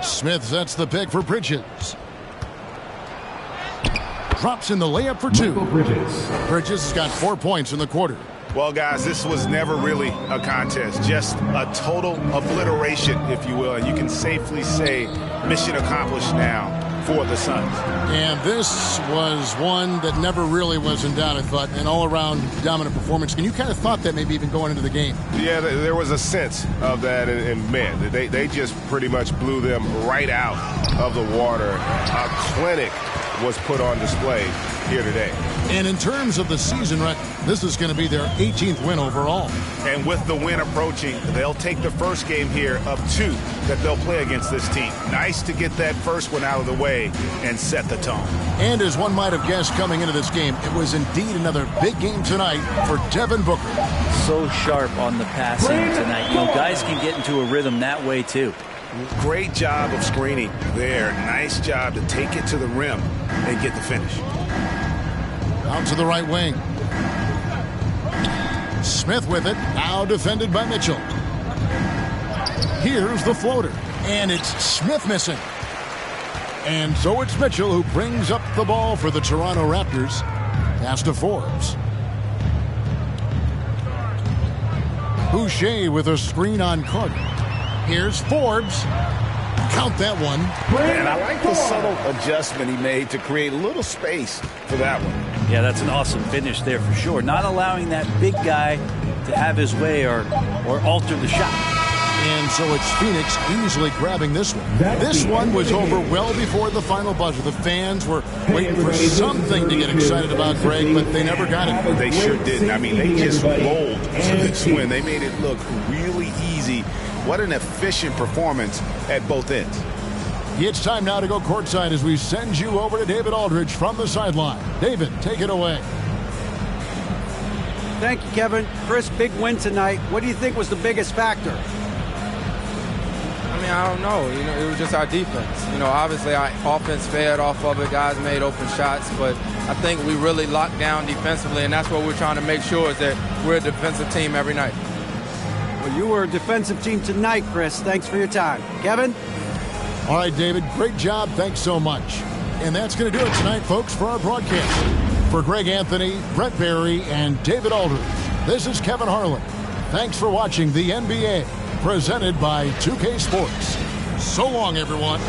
Smith sets the pick for Bridges. Drops in the layup for 2. Bridges has got 4 points in the quarter. Well, guys, this was never really a contest. Just a total obliteration, if you will. And you can safely say mission accomplished now for the Suns. And this was one that never really was in doubt, I thought. An all-around dominant performance. And you kind of thought that maybe even going into the game. Yeah, there was a sense of that. And man, they just pretty much blew them right out of the water. A clinic was put on display here today. And in terms of the season record, this is going to be their 18th win overall. And with the win approaching, they'll take the first game here of 2 that they'll play against this team. Nice to get that first one out of the way and set the tone. And as one might have guessed coming into this game, it was indeed another big game tonight for Devin Booker. So sharp on the passing tonight. You know, guys can get into a rhythm that way too. Great job of screening there. Nice job to take it to the rim and get the finish. Out to the right wing. Smith with it. Now defended by Mitchell. Here's the floater. And it's Smith missing. And so it's Mitchell who brings up the ball for the Toronto Raptors. Pass to Forbes. Boucher with a screen on Carter. Here's Forbes. Count that one. And I like the subtle adjustment he made to create a little space for that one. Yeah, that's an awesome finish there for sure. Not allowing that big guy to have his way or alter the shot. And so it's Phoenix easily grabbing this one. This one was over well before the final buzzer. The fans were waiting for something to get excited about, Greg, but they never got it. They sure didn't. I mean, they just rolled to this win. They made it look really easy. What an efficient performance at both ends. It's time now to go courtside as we send you over to David Aldridge from the sideline. David, take it away. Thank you, Kevin. Chris, big win tonight. What do you think was the biggest factor? I mean, I don't know. You know, it was just our defense. You know, obviously our offense fed off of it. Guys made open shots, but I think we really locked down defensively, and that's what we're trying to make sure is that we're a defensive team every night. Well, you were a defensive team tonight, Chris. Thanks for your time. Kevin? All right, David, great job. Thanks so much. And that's going to do it tonight, folks, for our broadcast. For Greg Anthony, Brett Barry, and David Aldridge, this is Kevin Harlan. Thanks for watching the NBA, presented by 2K Sports. So long, everyone.